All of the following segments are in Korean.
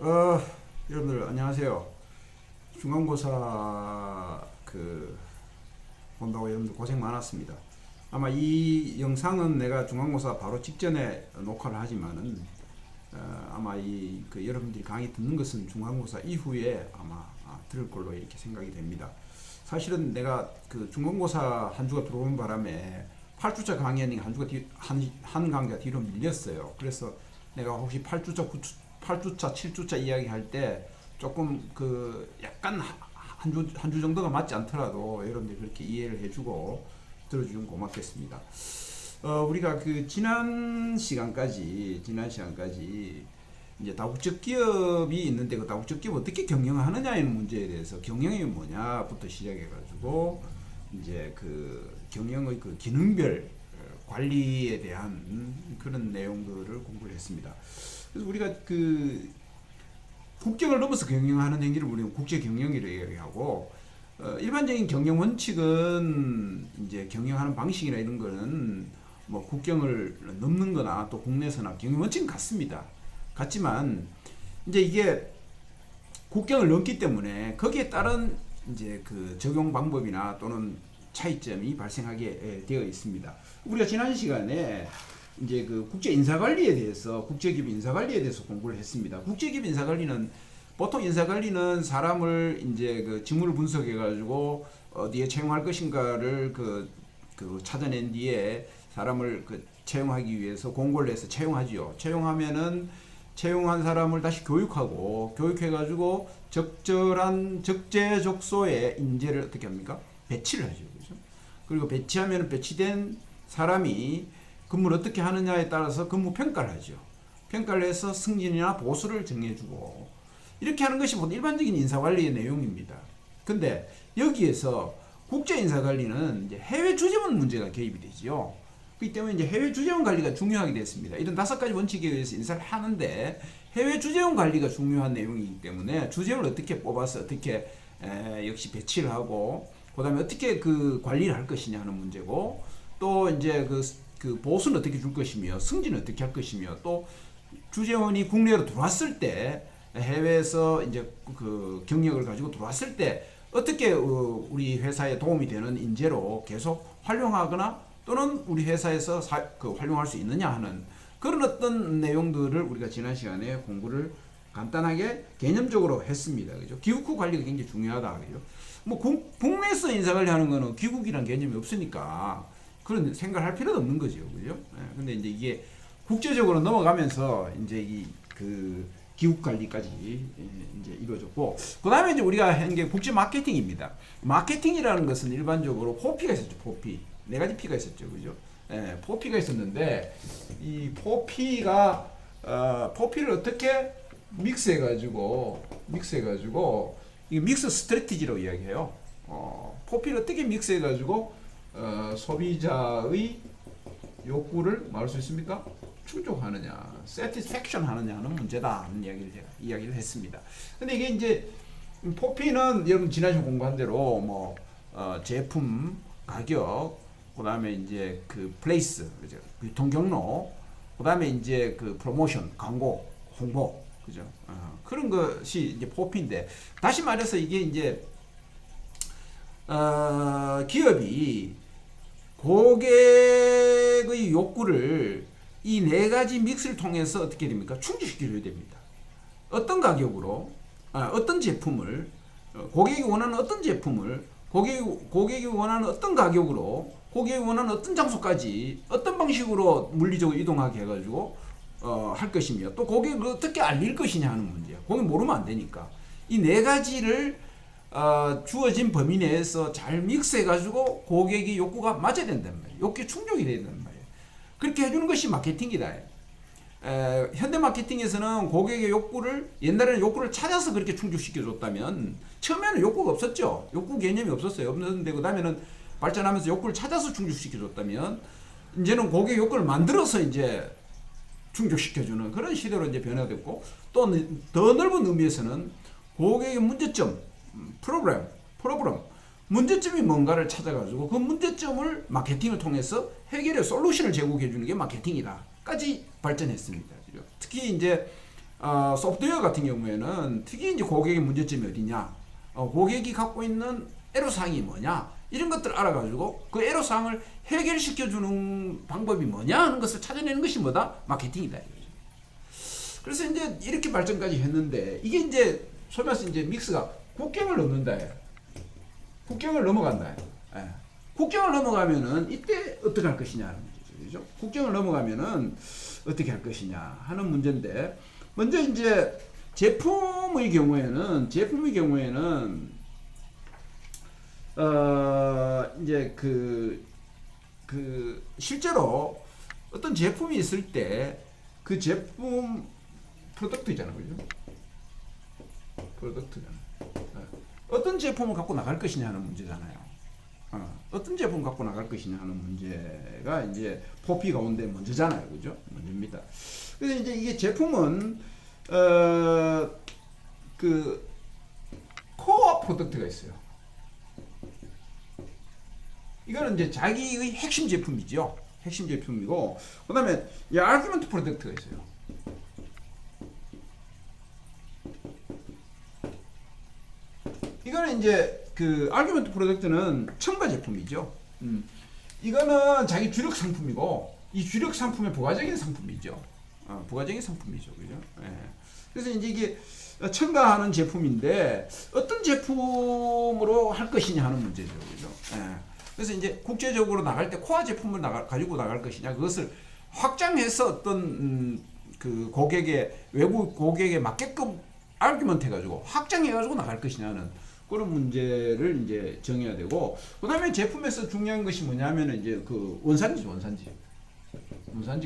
어, 여러분들 안녕하세요. 중간고사 본다고 여러분들 고생 많았습니다. 아마 이 영상은 내가 중간고사 바로 직전에 녹화를 하지만은 아마 여러분들이 강의 듣는 것은 중간고사 이후에 아마 들을 걸로 이렇게 생각이 됩니다. 사실은 내가 그 중간고사 한 주가 들어오는 바람에 8주차 강의하니까 한 강의가 뒤로 밀렸어요. 그래서 내가 혹시 8주차, 7주차 이야기할 때 조금 약간 한 주 정도가 맞지 않더라도 여러분들이 그렇게 이해를 해주고 들어주면 고맙겠습니다. 우리가 지난 시간까지 이제 다국적 기업이 있는데 그 다국적 기업 어떻게 경영하느냐의 문제에 대해서 경영이 뭐냐부터 시작해가지고 이제 경영의 기능별 관리에 대한 그런 내용들을 공부를 했습니다. 그래서 우리가 국경을 넘어서 경영하는 행위를 우리는 국제 경영이라고 얘기하고, 일반적인 경영 원칙은 이제 경영하는 방식이나 이런 거는 뭐 국경을 넘는 거나 또 국내에서나 경영 원칙은 같습니다. 같지만 이제 이게 국경을 넘기 때문에 거기에 따른 이제 적용 방법이나 또는 차이점이 발생하게 되어 있습니다. 우리가 지난 시간에 이제 국제 인사관리에 대해서, 국제기업 인사관리에 대해서 공부를 했습니다. 국제기업 인사관리는 보통 인사관리는 사람을 이제 직무를 분석해가지고 어디에 채용할 것인가를 찾아낸 뒤에 사람을 채용하기 위해서 공고를 해서 채용하지요. 채용하면은 채용한 사람을 다시 교육해가지고 적재적소에 인재를 어떻게 합니까? 배치를 하죠. 그렇죠? 그리고 배치하면 배치된 사람이 근무를 어떻게 하느냐에 따라서 근무 평가를 하죠. 평가를 해서 승진이나 보수를 정해주고, 이렇게 하는 것이 보통 일반적인 인사관리의 내용입니다. 근데 여기에서 국제인사관리는 이제 해외 주재원 문제가 개입이 되지요. 그렇기 때문에 이제 해외 주재원 관리가 중요하게 됐습니다. 이런 5가지 원칙에 의해서 인사를 하는데 해외 주재원 관리가 중요한 내용이기 때문에 주재원을 어떻게 뽑아서 어떻게 역시 배치를 하고, 그 다음에 어떻게 관리를 할 것이냐 하는 문제고, 또 이제 보수는 어떻게 줄 것이며 승진은 어떻게 할 것이며, 또 주재원이 국내로 들어왔을 때 해외에서 이제 경력을 가지고 들어왔을 때 어떻게 우리 회사에 도움이 되는 인재로 계속 활용하거나 또는 우리 회사에서 활용할 수 있느냐 하는 그런 어떤 내용들을 우리가 지난 시간에 공부를 간단하게 개념적으로 했습니다. 그죠? 귀국 후 관리가 굉장히 중요하다. 그죠? 뭐 국내에서 인사 관리하는 거는 귀국이란 개념이 없으니까 그런 생각을 할 필요도 없는 거죠. 그죠? 근데 이제 이게 국제적으로 넘어가면서 이제 기국 관리까지 이제 이루어졌고, 그 다음에 이제 우리가 한 게 국제 마케팅입니다. 마케팅이라는 것은 일반적으로 포피가 있었죠. 포피. 4가지 P가 있었죠. 그죠? 포피가 있었는데, 이 포피를 어떻게 믹스해가지고, 이게 믹스 스트래티지라고 이야기해요. 포피를 어떻게 믹스해가지고, 소비자의 욕구를 말할 수 있습니까? 충족하느냐, satisfaction 하느냐 하는 문제다 하는 이야기를 했습니다. 근데 이게 이제 포피는 여러분 지난주에 공부한 대로 제품, 가격, 그다음에 이제 플레이스, 그죠? 유통 경로, 그다음에 이제 프로모션, 광고, 홍보, 그죠? 그런 것이 이제 포피인데, 다시 말해서 이게 이제 기업이 고객의 욕구를 이 4가지 믹스를 통해서 어떻게 됩니까? 충족시켜줘야 됩니다. 어떤 가격으로, 어떤 제품을, 고객이 원하는 어떤 제품을, 고객이 원하는 어떤 가격으로, 고객이 원하는 어떤 장소까지 어떤 방식으로 물리적으로 이동하게 해가지고 할 것이며, 또 고객을 어떻게 알릴 것이냐 하는 문제야. 고객 모르면 안 되니까. 이 4가지를 주어진 범위 내에서 잘 믹스해가지고 고객의 욕구가 맞아야 된단 말이에요. 욕구 충족이 돼야 된단 말이에요. 그렇게 해주는 것이 마케팅이다. 현대 마케팅에서는 고객의 옛날에는 욕구를 찾아서 그렇게 충족시켜줬다면, 처음에는 욕구가 없었죠. 욕구 개념이 없었는데, 그 다음에는 발전하면서 욕구를 찾아서 충족시켜줬다면, 이제는 고객 욕구를 만들어서 이제 충족시켜주는 그런 시대로 이제 변화됐고, 또 더 넓은 의미에서는 고객의 문제점, 프로그램, 문제점이 뭔가를 찾아가지고 그 문제점을 마케팅을 통해서 해결의 솔루션을 제공해 주는 게 마케팅이다까지 발전했습니다. 특히 이제 소프트웨어 같은 경우에는 특히 이제 고객의 문제점이 어디냐, 고객이 갖고 있는 애로사항이 뭐냐, 이런 것들을 알아가지고 그 애로사항을 해결시켜주는 방법이 뭐냐 하는 것을 찾아내는 것이 뭐다? 마케팅이다. 그래서 이제 이렇게 발전까지 했는데, 이게 이제 소위 말해서 이제 믹스가 국경을 넘는다. 국경을 넘어간다. 예. 국경을 넘어가면은 이때 어떻게 할 것이냐 하는 문제죠. 그죠? 국경을 넘어가면은 어떻게 할 것이냐 하는 문제인데, 먼저 이제 제품의 경우에는 이제 실제로 어떤 제품이 있을 때 그 제품 프로덕트잖아요. 그죠? 프로덕트잖아요. 어떤 제품을 갖고 나갈 것이냐 하는 문제잖아요. 어떤 제품 갖고 나갈 것이냐 하는 문제가 이제 포피 가운데 먼저잖아요. 그죠? 먼저입니다. 그래서 이제 이게 제품은 그 코어 프로덕트가 있어요. 이거는 이제 자기의 핵심 제품이죠. 핵심 제품이고, 그 다음에 아규먼트 프로덕트가 있어요. 이거는 이제 그 아규먼트 프로덕트는 첨가 제품이죠. 이거는 자기 주력 상품이고, 이 주력 상품의 부가적인 상품이죠. 부가적인 상품이죠. 그죠? 예. 그래서 이제 이게 첨가하는 제품인데 어떤 제품으로 할 것이냐 하는 문제죠. 그죠? 예. 그래서 이제 국제적으로 나갈 때 코어 제품을 가지고 나갈 것이냐, 그것을 확장해서 어떤 그 고객의, 외국 고객에 맞게끔 아규먼트 해가지고 확장해가지고 나갈 것이냐는 그런 문제를 이제 정해야 되고, 그 다음에 제품에서 중요한 것이 뭐냐면은 이제 그 원산지가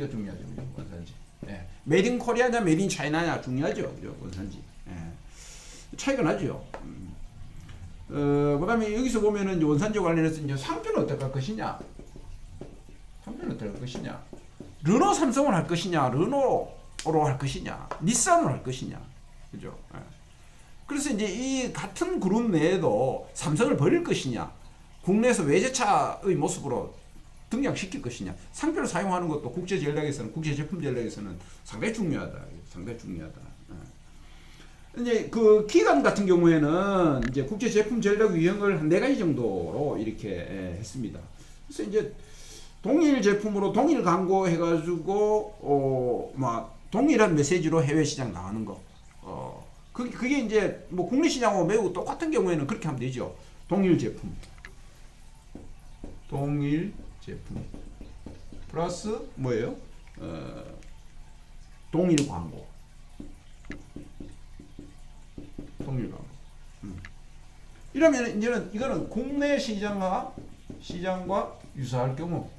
중요하죠. 원산지. 예. 메이드 인 코리아냐 메이드 인 차이나냐 중요하죠. 그죠? 원산지. 예. 차이가 나죠. 그 다음에 여기서 보면은 원산지 관련해서 이제 상표는 어떻게 할 것이냐. 르노 삼성을 할 것이냐, 르노로 할 것이냐, 닛산으로 할 것이냐. 그죠? 예. 그래서 이제 이 같은 그룹 내에도 삼성을 버릴 것이냐, 국내에서 외제차의 모습으로 등장시킬 것이냐, 상표를 사용하는 것도 국제 전략에서는, 국제 제품 전략에서는 상당히 중요하다. 이제 그 기관 같은 경우에는 이제 국제 제품 전략 유형을 한 4가지 정도로 이렇게 했습니다. 그래서 이제 동일 제품으로 동일 광고 해가지고 막 동일한 메시지로 해외 시장 나가는 거. 그게 이제 뭐 국내 시장하고 매우 똑같은 경우에는 그렇게 하면 되죠. 동일 제품 플러스 뭐예요? 동일 광고. 이러면 이제는 이거는 국내 시장과 유사할 경우,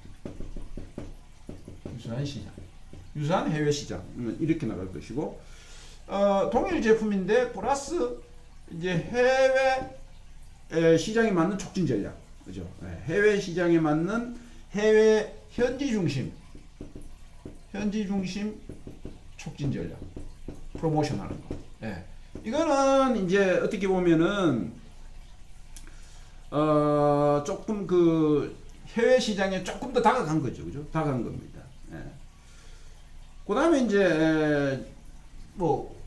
유사한 해외 시장 이렇게 나갈 것이고, 동일 제품인데 플러스 이제 해외 시장에 맞는 촉진 전략, 그죠? 해외 시장에 맞는 해외 현지 중심 촉진 전략, 프로모션하는 거. 이거는 이제 어떻게 보면은 조금 그 해외 시장에 조금 더 다가간 거죠, 그죠? 다가간 겁니다. 그 다음에 이제 뭐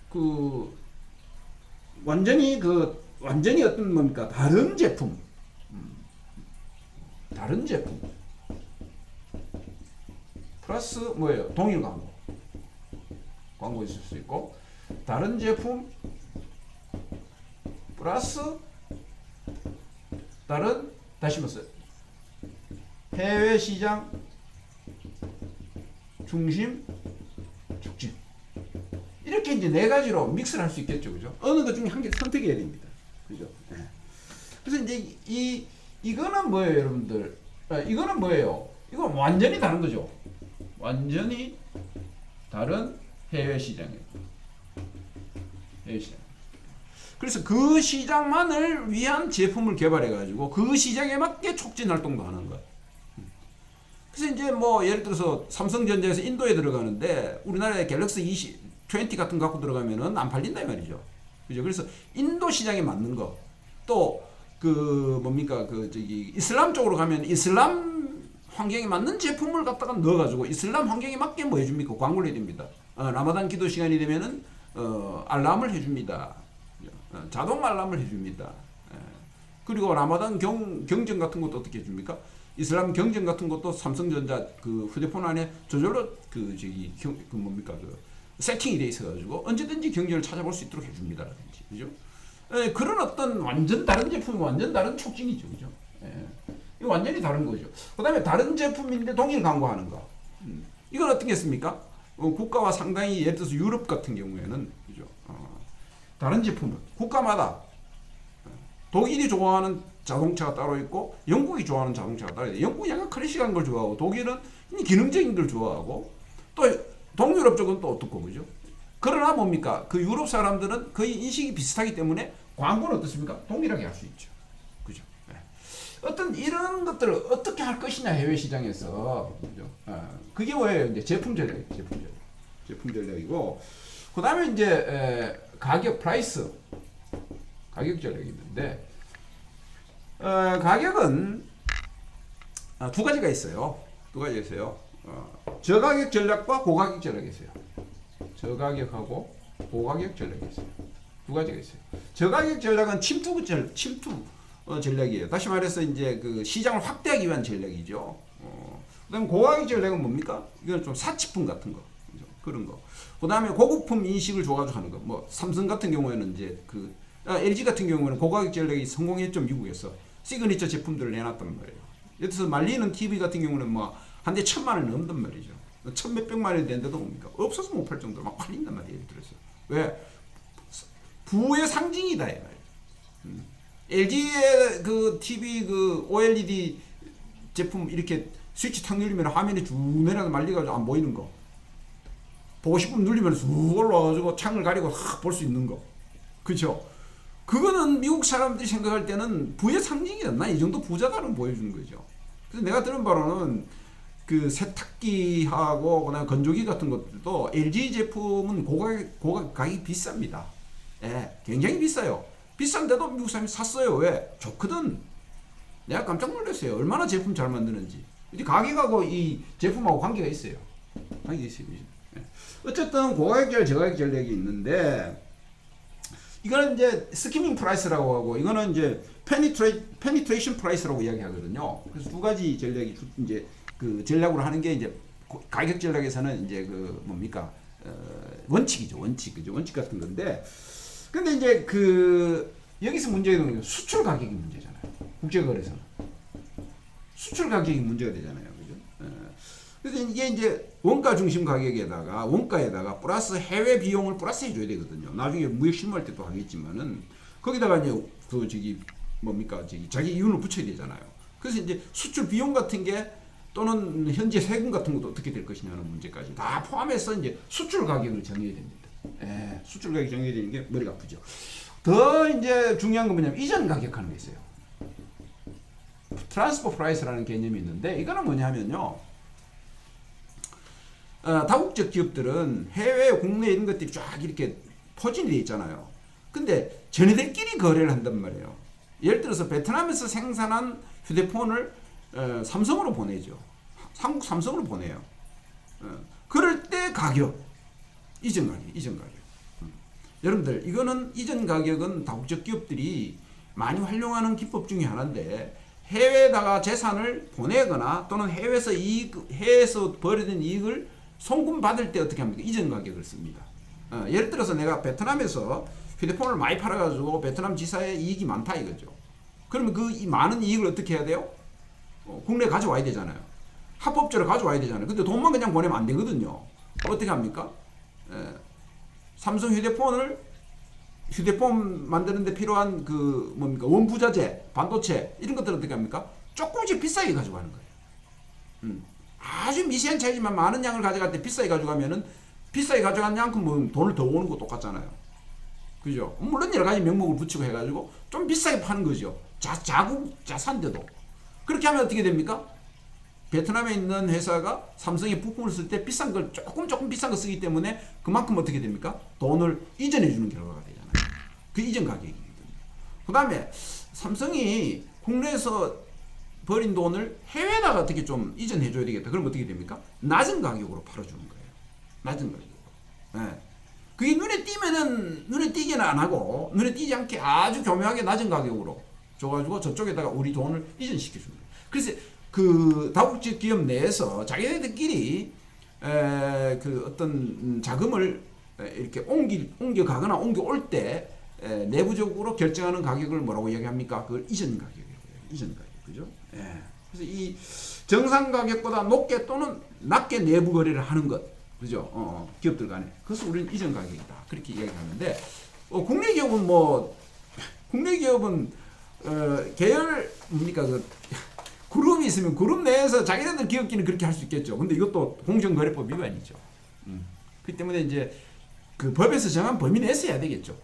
그 완전히 어떤 뭡니까? 다른 제품 플러스 뭐예요? 동일 광고 있을 수 있고, 다른 제품 플러스 다른, 다시 말씀, 해외 시장 중심 촉진, 이렇게 이제 4가지로 믹스를 할 수 있겠죠. 그죠? 어느 것 중에 한 개 선택해야 됩니다. 그죠? 그래서 이제 이거는 뭐예요, 여러분들? 이거는 뭐예요? 이건 완전히 다른 거죠. 완전히 다른 해외 시장이에요. 해외 시장. 그래서 그 시장만을 위한 제품을 개발해 가지고 그 시장에 맞게 촉진 활동도 하는 것. 그래서 이제 뭐 예를 들어서 삼성전자에서 인도에 들어가는데 우리나라에 갤럭시 20 같은 거 갖고 들어가면은 안 팔린다 이 말이죠. 그죠? 그래서 인도 시장에 맞는 거, 또 그 뭡니까 그 저기 이슬람 쪽으로 가면 이슬람 환경에 맞는 제품을 갖다가 넣어가지고 이슬람 환경에 맞게 뭐 해줍니까? 광고를 해줍니다. 라마단 기도 시간이 되면은 알람을 해줍니다. 자동 알람을 해줍니다. 그리고 라마단 경전 같은 것도 어떻게 해줍니까? 이슬람 경전 같은 것도 삼성전자 그 휴대폰 안에 저절로 세팅이 돼 있어가지고 언제든지 경전을 찾아볼 수 있도록 해줍니다라든지, 그죠? 그런 어떤 완전 다른 제품이 완전 다른 촉진이죠, 그죠? 이거 완전히 다른 거죠. 그다음에 다른 제품인데 동일 광고하는 거. 이건 어떻겠습니까? 국가와 상당히 예를 들어서 유럽 같은 경우에는, 그죠? 다른 제품은 국가마다 독일이 좋아하는 자동차가 따로 있고 영국이 좋아하는 자동차가 따로 있어요. 영국이 약간 클래식한 걸 좋아하고 독일은 기능적인 걸 좋아하고 또 동유럽 쪽은 또 어떻고, 그죠? 그러나 뭡니까? 그 유럽 사람들은 거의 인식이 비슷하기 때문에 광고는 어떻습니까? 동일하게 할 수 있죠. 그죠? 어떤 이런 것들을 어떻게 할 것이냐 해외 시장에서, 그죠? 그게 뭐예요? 이제 제품 전략이고, 그 다음에 이제 가격 가격 전략이 있는데, 가격은 두 가지가 있어요. 저가격 전략과 고가격 전략이 있어요. 저가격하고 고가격 전략이 있어요. 두 가지가 있어요. 저가격 전략은 침투 전략이에요. 다시 말해서 이제 그 시장을 확대하기 위한 전략이죠. 그다음 고가격 전략은 뭡니까? 이건 좀 사치품 같은 거, 그죠? 그런 거. 그다음에 고급품 인식을 줘가지고 하는 거. 뭐 삼성 같은 경우에는 이제 LG 같은 경우에는 고가격 전략이 성공했죠. 미국에서 시그니처 제품들을 내놨단 말이에요. 예를 들어서 말리는 TV 같은 경우는 뭐 한 대 1,000만 원 넘단 말이죠. 1,000몇백만 원이 된데도 뭡니까? 없어서 못 팔 정도로 막 팔린단 말이에요. 예를 들어서. 왜? 부의 상징이다, 이 말이에요. LG의 그 TV 그 OLED 제품 이렇게 스위치 탁 누르면 화면이 쭉 내려가 말리가지고 안 보이는 거. 보고 싶으면 누르면 쑥 올라와가지고 창을 가리고 볼 수 있는 거. 그죠? 그거는 미국 사람들이 생각할 때는 부의 상징이다. 나 이 정도 부자다는 보여주는 거죠. 그래서 내가 들은 바로는 그 세탁기하고 그다음 건조기 같은 것들도 LG 제품은 가격이 비쌉니다. 예, 굉장히 비싸요. 비싼데도 미국 사람이 샀어요. 왜? 좋거든. 내가 깜짝 놀랐어요. 얼마나 제품 잘 만드는지. 이제 가격하고 이 제품하고 관계가 있어요. 예. 어쨌든 고가격 저가격 전략이 있는데, 이거는 이제 스키밍 프라이스라고 하고, 이거는 이제 페니트레이션 프라이스라고 이야기하거든요. 그래서 두 가지 전략이 이제 그 전략으로 하는 게 이제 가격 전략에서는 이제 그 뭡니까? 원칙이죠. 원칙 같은 건데. 근데 이제 그 여기서 문제가 되는 게 수출 가격이 문제잖아요. 국제거래에서는 수출 가격이 문제가 되잖아요. 그죠? 그래서 이게 이제 원가 중심 가격에다가 원가에다가 플러스 해외 비용을 플러스 해줘야 되거든요. 나중에 무역 실무할 때도 하겠지만은 거기다가 이제 그 자기 이윤을 붙여야 되잖아요. 그래서 이제 수출 비용 같은 게 또는 현재 세금 같은 것도 어떻게 될 것이냐는 문제까지 다 포함해서 이제 수출 가격을 정해야 됩니다. 수출 가격 정해야 되는 게 머리가 아프죠. 더 이제 중요한 건 뭐냐면 이전 가격하는 게 있어요. 트랜스퍼 프라이스라는 개념이 있는데, 이거는 뭐냐면요. 다국적 기업들은 해외, 국내 이런 것들이 쫙 이렇게 포진이 돼 있잖아요. 근데 전에들끼리 거래를 한단 말이에요. 예를 들어서 베트남에서 생산한 휴대폰을 삼성으로 보내죠. 한국 삼성으로 보내요. 그럴 때 가격, 이전 가격. 여러분들, 이거는 이전 가격은 다국적 기업들이 많이 활용하는 기법 중에 하나인데, 해외에다가 재산을 보내거나 또는 해외에서 벌어진 이익을 송금 받을 때 어떻게 합니까? 이전 가격을 씁니다. 예를 들어서 내가 베트남에서 휴대폰을 많이 팔아가지고 베트남 지사에 이익이 많다 이거죠. 그러면 이 많은 이익을 어떻게 해야 돼요? 국내에 가져와야 되잖아요. 합법적으로 가져와야 되잖아요. 근데 돈만 그냥 보내면 안 되거든요. 어떻게 합니까? 삼성 휴대폰 만드는데 필요한 원부자재, 반도체 이런 것들 어떻게 합니까? 조금씩 비싸게 가져가는 거예요. 아주 미세한 차이지만 많은 양을 가져갈 때 비싸게 가져가면은 비싸게 가져간 양큼 돈을 더 오는 거 똑같잖아요. 그죠? 물론 여러 가지 명목을 붙이고 해가지고 좀 비싸게 파는 거죠. 자산인데도. 그렇게 하면 어떻게 됩니까? 베트남에 있는 회사가 삼성의 부품을 쓸 때 비싼 걸 조금 비싼 거 쓰기 때문에 그만큼 어떻게 됩니까? 돈을 이전해 주는 결과가 되잖아요. 그 이전 가격이거든요. 그 다음에 삼성이 국내에서 버린 돈을 해외에다가 어떻게 좀 이전해 줘야 되겠다. 그럼 어떻게 됩니까? 낮은 가격으로 팔아주는 거예요. 낮은 가격으로. 안 하고 눈에 띄지 않게 아주 교묘하게 낮은 가격으로 줘가지고 저쪽에다가 우리 돈을 이전시켜줍니다. 그래서 그 다국적 기업 내에서 자기네들끼리 그 어떤 자금을 이렇게 옮겨가거나 옮겨올 때 내부적으로 결정하는 가격을 뭐라고 이야기합니까? 그걸 이전 가격이라고 해요. 이전 가격. 그죠? 예. 그래서 이 정상 가격보다 높게 또는 낮게 내부 거래를 하는 것. 그죠? 기업들 간에. 그래서 우리는 이전 가격이다. 그렇게 이야기하는데, 국내 기업은 국내 기업은, 계열, 뭡니까, 그룹이 있으면 그룹 내에서 자기네들 기업끼리는 그렇게 할 수 있겠죠. 근데 이것도 공정거래법 위반이죠. 그렇기 때문에 이제 그 법에서 정한 범위 내에서 해야 되겠죠.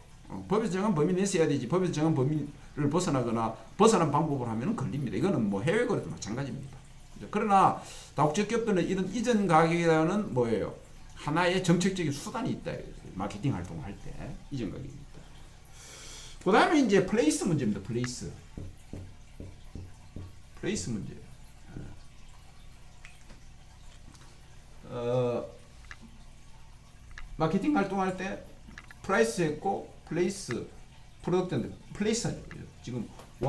법에서 정한 범위 내에서 해야 되지. 법에서 정한 범위를 벗어나거나 벗어난 방법을 하면 걸립니다. 이거는 뭐 해외 거래도 마찬가지입니다. 그러나 다국적 기업들은 이런 이전 가격이라는 뭐예요? 하나의 정책적인 수단이 있다. 마케팅 활동을 할 때 이전 가격입니다. 그 다음에 이제 플레이스 문제입니다. 플레이스 문제. 마케팅 활동할 때 프라이스 했고 플레이스 프로덕트인데 플레이스 하죠. 지금 1,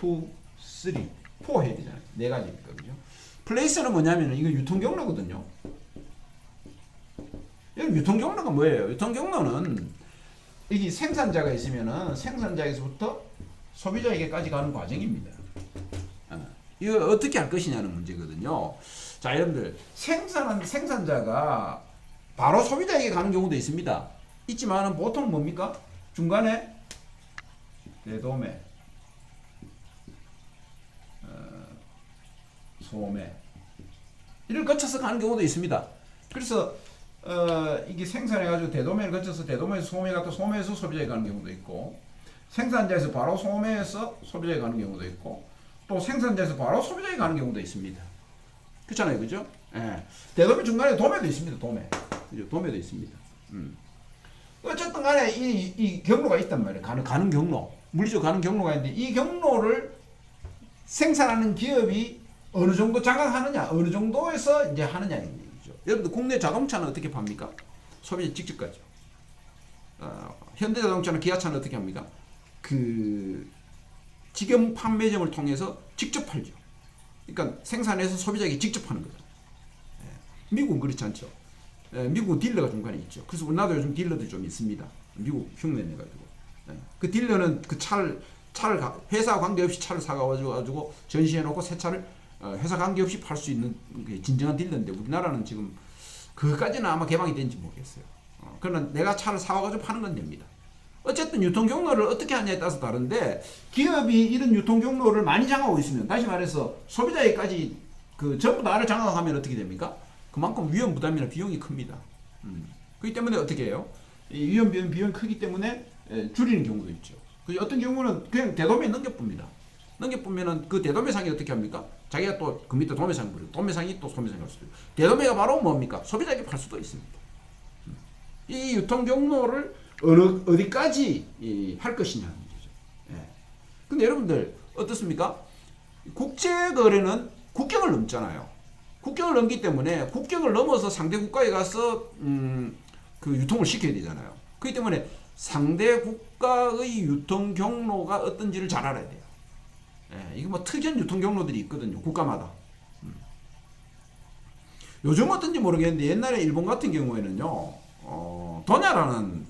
2, 3, 4 해야 되잖아요. 네 가지니까 그죠? 플레이스는 뭐냐면 이거 유통 경로거든요. 유통 경로가 뭐예요? 유통 경로는 이게 생산자가 있으면은 생산자에서부터 소비자에게까지 가는 과정입니다. 이거 어떻게 할 것이냐는 문제거든요. 자, 여러분들 생산한 생산자가 바로 소비자에게 가는 경우도 있습니다. 있지만은 보통 뭡니까? 중간에 대도매, 소매 이를 거쳐서 가는 경우도 있습니다. 그래서 이게 생산해가지고 대도매를 거쳐서 대도매에서 소매가 또 소매에서 소비자에 가는 경우도 있고 생산자에서 바로 소매에서 소비자에 가는 경우도 있고 또 생산자에서 바로 소비자에 가는 경우도 있습니다. 그렇잖아요, 그죠? 예. 대도매 중간에 도매도 있습니다. 도매, 그죠? 도매도 있습니다. 어쨌든 간에 이 경로가 있단 말이에요. 가는 경로, 물리적으로 가는 경로가 있는데 이 경로를 생산하는 기업이 어느 정도 장악하느냐, 어느 정도에서 이제 하느냐는 얘기죠. 여러분들 국내 자동차는 어떻게 팝니까? 소비자 직접 가죠. 현대자동차나 기아차는 어떻게 합니까? 그 직영 판매점을 통해서 직접 팔죠. 그러니까 생산해서 소비자에게 직접 하는 거죠. 미국은 그렇지 않죠. 미국은 딜러가 중간에 있죠. 그래서 우리나라도 요즘 딜러들이 좀 있습니다. 미국 흉내 내가지고. 그 딜러는 그 차를 회사 관계없이 차를 사가지고 전시해놓고 새 차를 회사 관계없이 팔 수 있는 진정한 딜러인데 우리나라는 지금 그것까지는 아마 개방이 된지 모르겠어요. 그러나 내가 차를 사와가지고 파는 건 됩니다. 어쨌든 유통 경로를 어떻게 하냐에 따라서 다른데 기업이 이런 유통 경로를 많이 장악하고 있으면 다시 말해서 소비자에까지 그 전부 나를 장악하면 어떻게 됩니까? 그만큼 위험 부담이나 비용이 큽니다. 그렇기 때문에 어떻게 해요? 이 위험 비용이 크기 때문에 줄이는 경우도 있죠. 어떤 경우는 그냥 대도매에 넘겨봅니다. 넘겨보면은 그 대도매상이 어떻게 합니까? 자기가 또 그 밑에 도매상을 부르고 도매상이 또 소매상이 갈 수도 있고 대도매가 바로 뭡니까? 소비자에게 팔 수도 있습니다. 이 유통 경로를 어디까지 할 것이냐는 문제죠. 근데 여러분들 어떻습니까? 국제 거래는 국경을 넘잖아요. 국경을 넘기 때문에 국경을 넘어서 상대 국가에 가서 그 유통을 시켜야 되잖아요. 그렇기 때문에 상대 국가의 유통 경로가 어떤지를 잘 알아야 돼요. 이게 뭐 특이한 유통 경로들이 있거든요. 국가마다. 요즘 어떤지 모르겠는데 옛날에 일본 같은 경우에는요. 도냐라는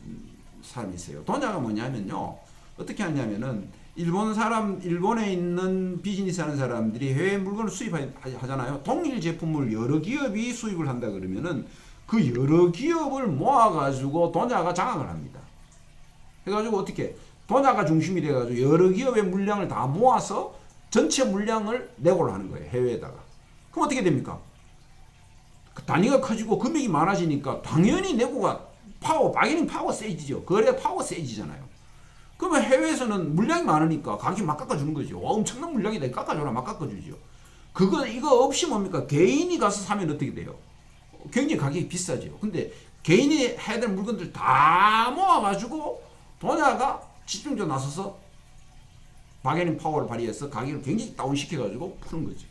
사람이 있어요. 도냐가 뭐냐면요. 어떻게 하냐면은 일본에 있는 비즈니스 하는 사람들이 해외 물건을 수입하잖아요. 동일 제품을 여러 기업이 수입을 한다 그러면은 그 여러 기업을 모아가지고 도냐가 장악을 합니다. 해가지고 어떻게 도냐가 중심이 돼가지고 여러 기업의 물량을 다 모아서 전체 물량을 내고를 하는 거예요. 해외에다가. 그럼 어떻게 됩니까? 그 단위가 커지고 금액이 많아지니까 당연히 내고가 바게닝 파워 세지죠. 거래 파워 세지잖아요. 그러면 해외에서는 물량이 많으니까 가격이 막 깎아주는 거죠. 와, 엄청난 물량이다. 깎아줘라. 막 깎아주죠. 이거 없이 뭡니까? 개인이 가서 사면 어떻게 돼요? 굉장히 가격이 비싸죠. 근데 개인이 해야 될 물건들 다 모아가지고 도냐가 집중적으로 나서서 바게닝 파워를 발휘해서 가격을 굉장히 다운시켜가지고 푸는 거죠.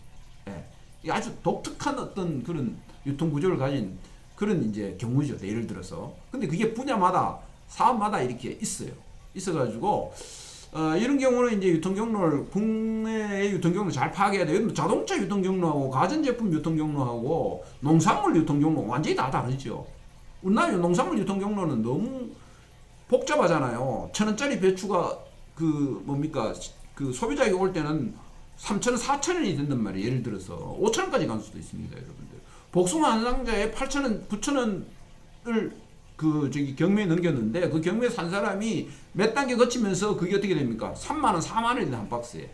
이게 아주 독특한 어떤 그런 유통 구조를 가진 그런 이제 경우죠. 예를 들어서. 근데 그게 분야마다 사업마다 이렇게 있어요. 있어가지고 이런 경우는 이제 유통 경로를 국내의 유통 경로 잘 파악해야 돼요. 자동차 유통 경로하고 가전제품 유통 경로하고 농산물 유통 경로 완전히 다 다르죠. 우리나라 농산물 유통 경로는 너무 복잡하잖아요. 1,000원짜리 배추가 그 뭡니까 그 소비자에게 올 때는 3,000원, 4,000원이 된단 말이에요. 예를 들어서 5,000원까지 갈 수도 있습니다, 여러분들. 복숭아 한 상자에 8,000원, 9,000원을 그 저기 경매에 넘겼는데 그 경매에 산 사람이 몇 단계 거치면서 그게 어떻게 됩니까? 3만 원, 4만 원이 한 박스에.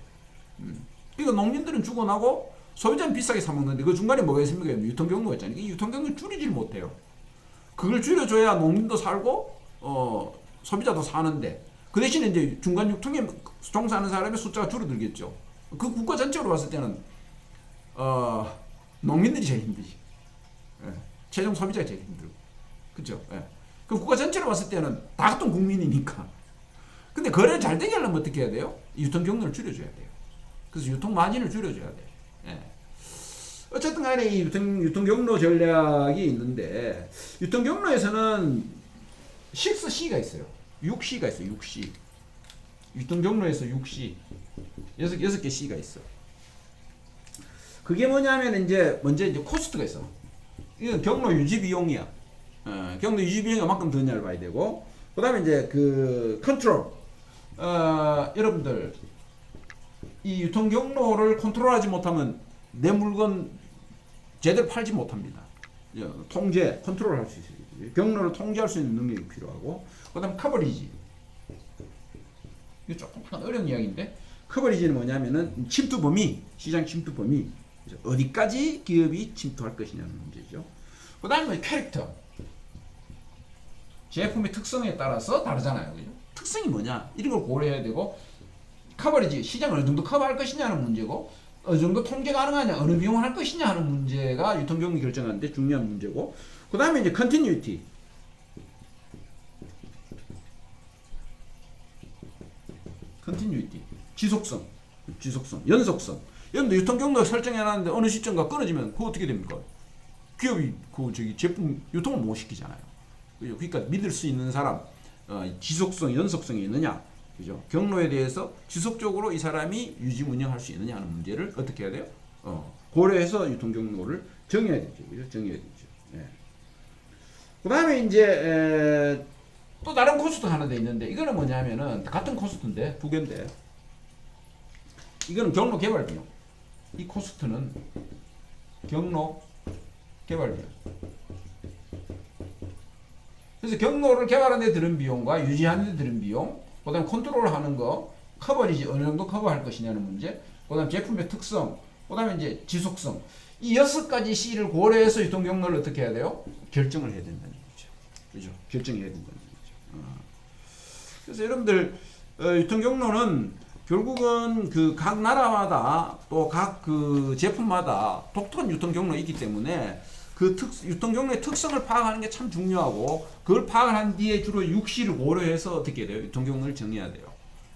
그러니까 농민들은 죽어나고 소비자는 비싸게 사 먹는데 그 중간에 뭐가 있습니까? 유통 경로가 있잖아요. 이 유통 경로 줄이질 못해요. 그걸 줄여줘야 농민도 살고 소비자도 사는데 그 대신에 이제 중간 유통에 종사하는 사람의 숫자가 줄어들겠죠. 그 국가 전체로 봤을 때는 농민들이 제일 힘들지. 예. 최종 소비자가 제일 힘들고. 그죠? 예. 그 국가 전체로 봤을 때는 다 같은 국민이니까. 근데 거래 잘 되게 하려면 어떻게 해야 돼요? 유통 경로를 줄여줘야 돼요. 그래서 유통 마진을 줄여줘야 돼요. 예. 어쨌든 간에 이 유통 경로 전략이 있는데 유통 경로에서는 6C가 있어요. 6C가 있어요. 6C. 유통 경로에서 6C. 6개 C가 있어. 그게 뭐냐면 이제 먼저 이제 코스트가 있어. 이건 경로 유지 비용이야. 경로 유지 비용이 얼마큼 드냐를 봐야 되고, 그 다음에 이제 그 컨트롤. 여러분들 이 유통 경로를 컨트롤하지 못하면 내 물건 제대로 팔지 못합니다. 통제, 컨트롤할 수 있어요. 경로를 통제할 수 있는 능력이 필요하고, 그 다음 커버리지. 이거 조금 어려운 이야기인데, 커버리지는 뭐냐면은 침투 범위, 시장 침투 범위. 어디까지 기업이 침투할 것이냐는 문제죠. 그 다음에 캐릭터. 제품의 특성에 따라서 다르잖아요. 그죠? 특성이 뭐냐? 이런 걸 고려해야 되고, 커버리지, 시장을 어느 정도 커버할 것이냐는 문제고, 어느 정도 통제 가능하냐, 어느 비용을 할 것이냐 하는 문제가 유통경로 결정하는데 중요한 문제고, 그 다음에 이제 컨티뉴이티. 컨티뉴이티. 지속성, 연속성. 여러분들 유통경로 설정해놨는데 어느 시점가 끊어지면 그거 어떻게 됩니까? 기업이 그 저기 제품 유통을 못 시키잖아요. 그러니까 믿을 수 있는 사람, 지속성, 연속성이 있느냐, 그죠? 경로에 대해서 지속적으로 이 사람이 유지 운영할 수 있느냐 하는 문제를 어떻게 해야 돼요? 고려해서 유통경로를 정해야 되죠. 그죠? 정해야 되죠. 예. 그 다음에 이제 또 다른 코스트 하나 더 있는데 이거는 뭐냐면은 같은 코스트인데 두 개인데 이거는 경로 개발 비용. 이 코스트는 경로 개발 비용. 그래서 경로를 개발하는 데 드는 비용과 유지하는 데 드는 비용, 그 다음에 컨트롤하는 거, 커버리지 어느 정도 커버할 것이냐는 문제, 그 다음에 제품의 특성, 그 다음에 이제 지속성. 이 6가지 C를 고려해서 유통 경로를 어떻게 해야 돼요? 결정을 해야 된다는 얘기죠. 그죠? 결정해야 된다는 얘기죠. 그래서 여러분들 유통 경로는 결국은 그 각 나라마다 또 각 그 제품마다 독특한 유통 경로가 있기 때문에 그 유통 경로의 특성을 파악하는 게 참 중요하고, 그걸 파악한 뒤에 주로 6C를 고려해서 어떻게 해야 돼요? 유통 경로를 정해야 돼요.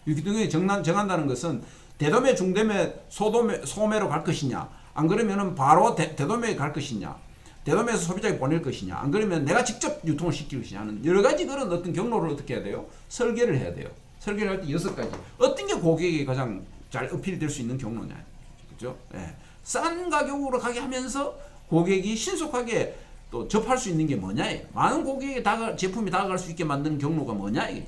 유통 경로 정한다는 것은 대도매, 중도매, 소매로 갈 것이냐, 안 그러면은 바로 대도매에 갈 것이냐, 대도매에서 소비자에게 보낼 것이냐, 안 그러면 내가 직접 유통을 시킬 것이냐 하는 여러 가지 그런 어떤 경로를 어떻게 해야 돼요? 설계를 해야 돼요. 설계를 할 때 6가지. 어떤 게 고객에게 가장 잘 어필이 될 수 있는 경로냐. 그죠? 예. 싼 가격으로 가게 하면서 고객이 신속하게 또 접할 수 있는 게 뭐냐. 많은 고객에게 제품이 다가갈 수 있게 만드는 경로가 뭐냐. 이게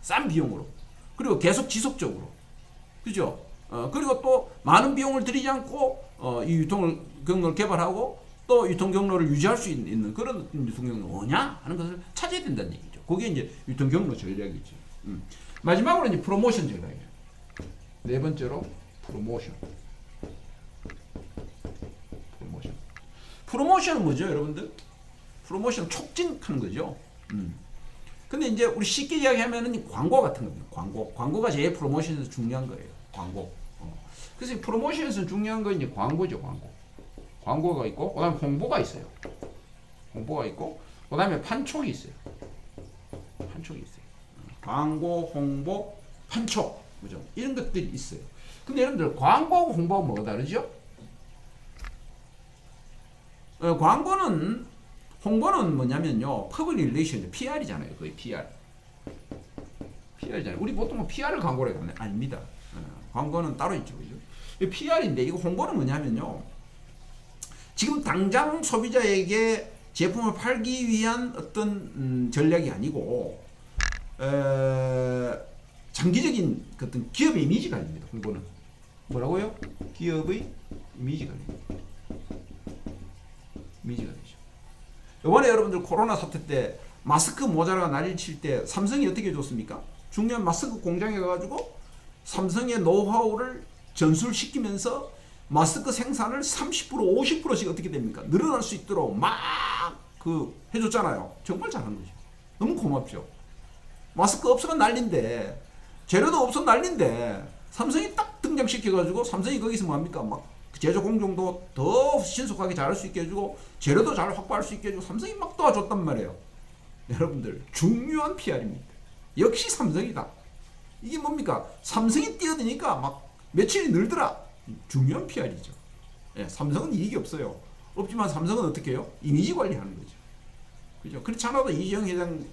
싼 비용으로. 그리고 계속 지속적으로. 그죠? 그리고 또 많은 비용을 들이지 않고 이 유통 경로를 개발하고 또 유통 경로를 유지할 수 있는 그런 유통 경로 뭐냐 하는 것을 찾아야 된다는 얘기죠. 그게 이제 유통 경로 전략이죠. 마지막으로 이제 프로모션 전략이에요. 네 번째로 프로모션. 프로모션은 뭐죠, 여러분들? 프로모션 촉진하는 거죠. 근데 이제 우리 쉽게 이야기하면은 광고 같은 겁니다. 광고가 제일 프로모션에서 중요한 거예요. 광고. 그래서 프로모션에서 중요한 건 이제 광고죠, 광고. 광고가 있고, 그다음에 홍보가 있어요. 홍보가 있고, 그다음에 판촉이 있어요. 판촉이 있어요. 광고, 홍보, 판촉, 그죠? 이런 것들이 있어요. 근데 여러분들 광고하고 홍보하고 뭐가 다르죠? 홍보는 뭐냐면요, 퍼블릭 릴레이션, PR이잖아요. 거의 PR. PR이잖아요. 우리 보통 뭐 PR을 광고를 해요. 아닙니다. 광고는 따로 있죠. 그죠? PR인데 이거 홍보는 뭐냐면요. 지금 당장 소비자에게 제품을 팔기 위한 어떤 전략이 아니고 장기적인 어떤 기업의 이미지 관리입니다. 홍보는 뭐라고요? 기업의 이미지 관리입니다. 이미지 관리죠. 이번에 여러분들 코로나 사태 때 마스크 모자라가 난리를 칠 때 삼성이 어떻게 해줬습니까? 중요한 마스크 공장에 가가지고 삼성의 노하우를 전술시키면서 마스크 생산을 30% 50%씩 어떻게 됩니까? 늘어날 수 있도록 막 해줬잖아요. 정말 잘한 거죠. 너무 고맙죠. 마스크 없어가 난린데 재료도 없어 난린데 삼성이 딱 등장시켜가지고 삼성이 거기서 뭐합니까? 막 제조 공정도 더 신속하게 잘할 수 있게 해주고 재료도 잘 확보할 수 있게 해주고 삼성이 막 도와줬단 말이에요. 여러분들 중요한 PR입니다. 역시 삼성이다. 이게 뭡니까? 삼성이 뛰어드니까 막 며칠이 늘더라. 중요한 PR이죠. 예, 삼성은 이익이 없어요. 없지만 삼성은 어떻게 해요? 이미지 관리하는 거죠. 그죠? 그렇지 않아도 이재용 회장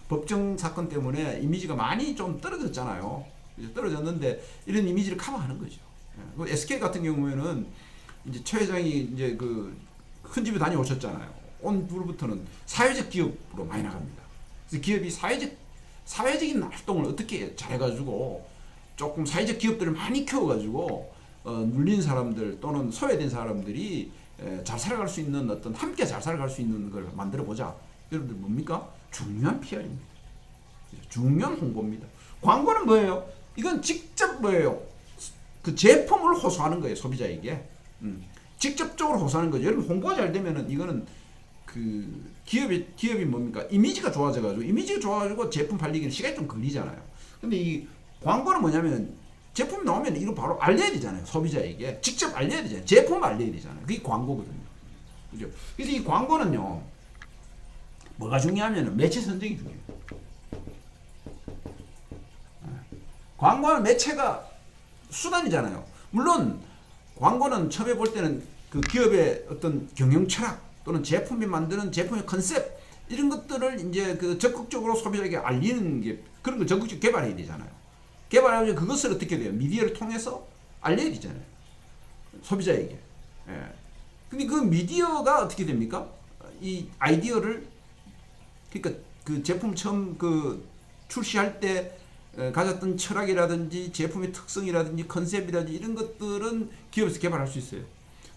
법정 사건 때문에 이미지가 많이 좀 떨어졌잖아요. 그죠? 떨어졌는데 이런 이미지를 커버하는 거죠. 예, SK 같은 경우에는 이제 최 회장이 이제 큰 집에 다녀오셨잖아요. 온 후부터는 사회적 기업으로 많이 나갑니다. 그래서 기업이 사회적인 활동을 어떻게 잘해가지고 조금 사회적 기업들을 많이 키워가지고 눌린 사람들 또는 소외된 사람들이 잘 살아갈 수 있는 어떤 함께 잘 살아갈 수 있는 걸 만들어 보자. 여러분들 뭡니까? 중요한 PR입니다. 중요한 홍보입니다. 광고는 뭐예요? 이건 직접 뭐예요? 그 제품을 호소하는 거예요, 소비자에게. 직접적으로 호소하는 거죠. 여러분 홍보가 잘 되면은 이거는 기업이 뭡니까? 이미지가 좋아져가지고 이미지가 좋아가지고 제품 팔리기는 시간이 좀 걸리잖아요. 근데 이 광고는 뭐냐면 제품이 나오면 이거 바로 알려야 되잖아요. 소비자에게 직접 알려야 되잖아요. 제품 알려야 되잖아요. 그게 광고거든요. 그죠? 그래서 이 광고는요, 뭐가 중요하면 매체 선정이 중요해요. 광고는 매체가 수단이잖아요. 물론 광고는 처음에 볼 때는 그 기업의 어떤 경영 철학 또는 제품이 만드는 제품의 컨셉 이런 것들을 이제 적극적으로 소비자에게 알리는 게 그런 걸 적극적으로 개발해야 되잖아요. 개발하면 그것을 어떻게 돼요? 미디어를 통해서 알려야 되잖아요. 소비자에게. 예. 근데 그 미디어가 어떻게 됩니까? 이 아이디어를 그러니까 그 제품 처음 출시할 때 가졌던 철학이라든지 제품의 특성이라든지 컨셉이라든지 이런 것들은 기업에서 개발할 수 있어요.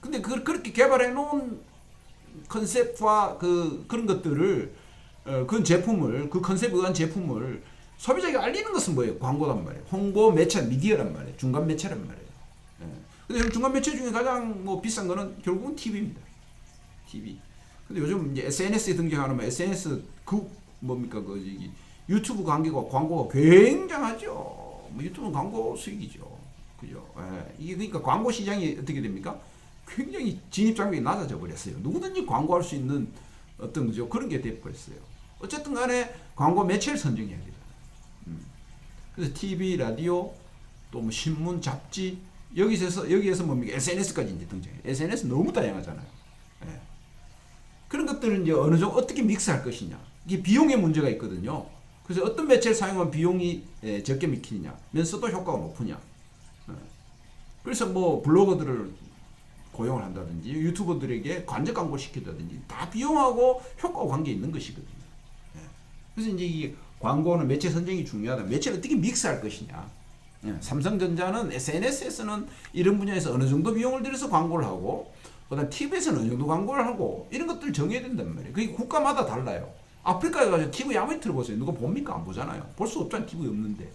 근데 그렇게 개발해 놓은 컨셉과 그런 것들을 그 제품을 그 컨셉에 의한 제품을 소비자에게 알리는 것은 뭐예요? 광고란 말이에요. 홍보 매체 미디어란 말이에요. 중간 매체란 말이에요. 예. 근데 중간 매체 중에 가장 비싼 거는 결국은 TV입니다. TV. 근데 요즘 이제 SNS에 등장하는 SNS 뭡니까 유튜브 광고가 굉장하죠. 유튜브 광고 수익이죠. 그죠? 예. 이게 그러니까 광고 시장이 어떻게 됩니까? 굉장히 진입 장벽이 낮아져 버렸어요. 누구든지 광고할 수 있는 어떤 그런 게 돼버렸어요. 어쨌든 간에 광고 매체를 선정해야 돼요. 그래서 TV, 라디오, 또 뭐 신문, 잡지 여기에서 뭡니까? SNS까지 이제 등장해요. SNS 너무 다양하잖아요. 예. 그런 것들은 이제 어느 정도 어떻게 믹스할 것이냐. 이게 비용의 문제가 있거든요. 그래서 어떤 매체를 사용하면 비용이 적게 미치느냐면서도 효과가 높으냐. 그래서 뭐 블로거들을 고용을 한다든지 유튜버들에게 간접 광고를 시킨다든지 다 비용하고 효과와 관계 있는 것이거든요. 그래서 이제 이 광고는 매체 선정이 중요하다. 매체를 어떻게 믹스할 것이냐. 삼성전자는 SNS에서는 이런 분야에서 어느 정도 비용을 들여서 광고를 하고 그다음 TV에서는 어느 정도 광고를 하고 이런 것들을 정해야 된단 말이에요. 그게 국가마다 달라요. 아프리카에 가서 TV 아무리 틀어보세요. 누가 봅니까? 안 보잖아요. 볼 수 없잖아요. TV 없는데.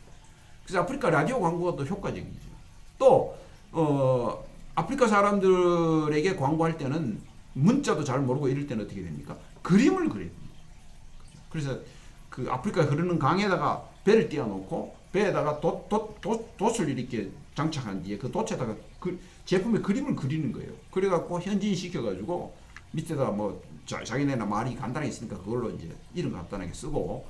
그래서 아프리카 라디오 광고가 또 효과적이죠. 또 아프리카 사람들에게 광고할 때는 문자도 잘 모르고 이럴 때는 어떻게 됩니까? 그림을 그려야 됩니다. 그래서 그 아프리카에 흐르는 강에다가 배를 띄워놓고 배에다가 돛을 이렇게 장착한 뒤에 그 돛에다가 제품의 그림을 그리는 거예요. 그래갖고 현지인시켜가지고 밑에다가 뭐 자기네나 말이 간단하게 있으니까 그걸로 이제 이름 간단하게 쓰고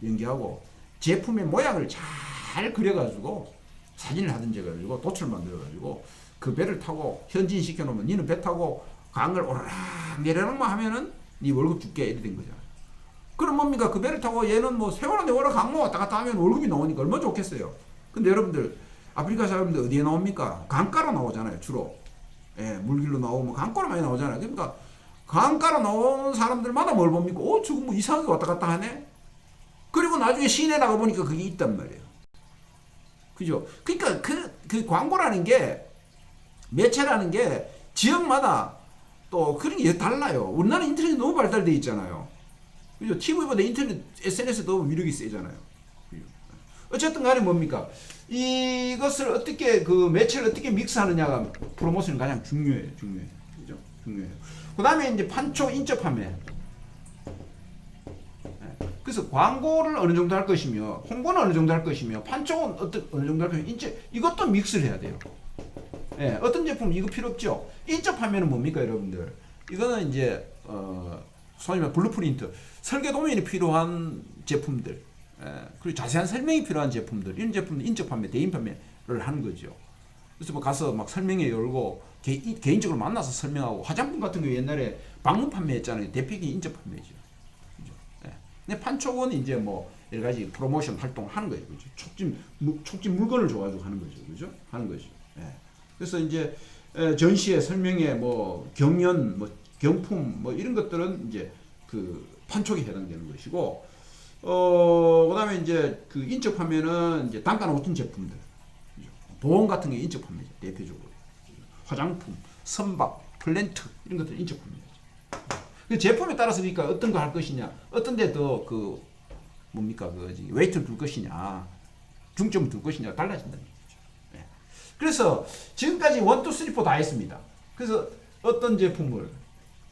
연기하고 제품의 모양을 잘 그려가지고 사진을 하든지 해가지고 돛을 만들어가지고 그 배를 타고 현지인 시켜놓으면 니는 배 타고 강을 오르락 내리락만 하면은 니 월급 줄게 이래 된 거잖아. 그럼 뭡니까? 그 배를 타고 얘는 뭐 세월호 내월호 강모 왔다 갔다 하면 월급이 나오니까 얼마나 좋겠어요. 근데 여러분들 아프리카 사람들 어디에 나옵니까? 강가로 나오잖아요, 주로. 예, 물길로 나오고 강가로 많이 나오잖아요. 그러니까 강가로 나오는 사람들마다 뭘 봅니까? 저거 뭐 이상하게 왔다 갔다 하네? 그리고 나중에 시내 나가 보니까 그게 있단 말이에요. 그죠? 그러니까 그 광고라는 게, 매체라는 게 지역마다 또 그런 게 달라요. 우리나라 인터넷이 너무 발달되어 있잖아요. 그죠? TV보다 인터넷, SNS에 더 위력이 세잖아요. 어쨌든 간에 뭡니까? 이것을 어떻게, 그 매체를 어떻게 믹스하느냐가 프로모션이 가장 중요해요. 그죠? 중요해요. 그 다음에 이제 판촉, 인적 판매. 그래서 광고를 어느 정도 할 것이며, 홍보는 어느 정도 할 것이며, 판촉은 어느 정도 할 것이며, 이것도 믹스를 해야 돼요. 예, 어떤 제품 이거 필요 없죠? 인적 판매는 뭡니까, 여러분들? 이거는 이제, 소위 말해 블루프린트, 설계 도면이 필요한 제품들, 그리고 자세한 설명이 필요한 제품들, 이런 제품들 인적 판매, 대인 판매를 하는 거죠. 그래서 뭐 가서 막 설명회 열고, 개인적으로 만나서 설명하고, 화장품 같은 거 옛날에 방문 판매했잖아요. 대표적인 인적 판매죠. 근데 판촉은 이제 뭐 여러 가지 프로모션 활동을 하는 거예요. 그죠? 촉진 물건을 줘가지고 하는 거죠. 그죠? 하는 거죠. 예. 그래서 이제 전시회, 설명회, 뭐 경연, 뭐 경품, 뭐 이런 것들은 이제 그 판촉에 해당되는 것이고, 그다음에 이제 그 인적 판매는 이제 단가 높은 제품들, 그죠? 보험 같은 게 인적 판매죠. 대표적으로 화장품, 선박, 플랜트 이런 것들 인적 판매죠. 그 제품에 따라서 그러니까 어떤 거 할 것이냐, 어떤 데 더 그 뭡니까 그 웨이트를 둘 것이냐, 중점을 둘 것이냐 달라진다는 얘기죠. 예. 그래서 지금까지 1, 2, 3, 4 다 했습니다. 그래서 어떤 제품을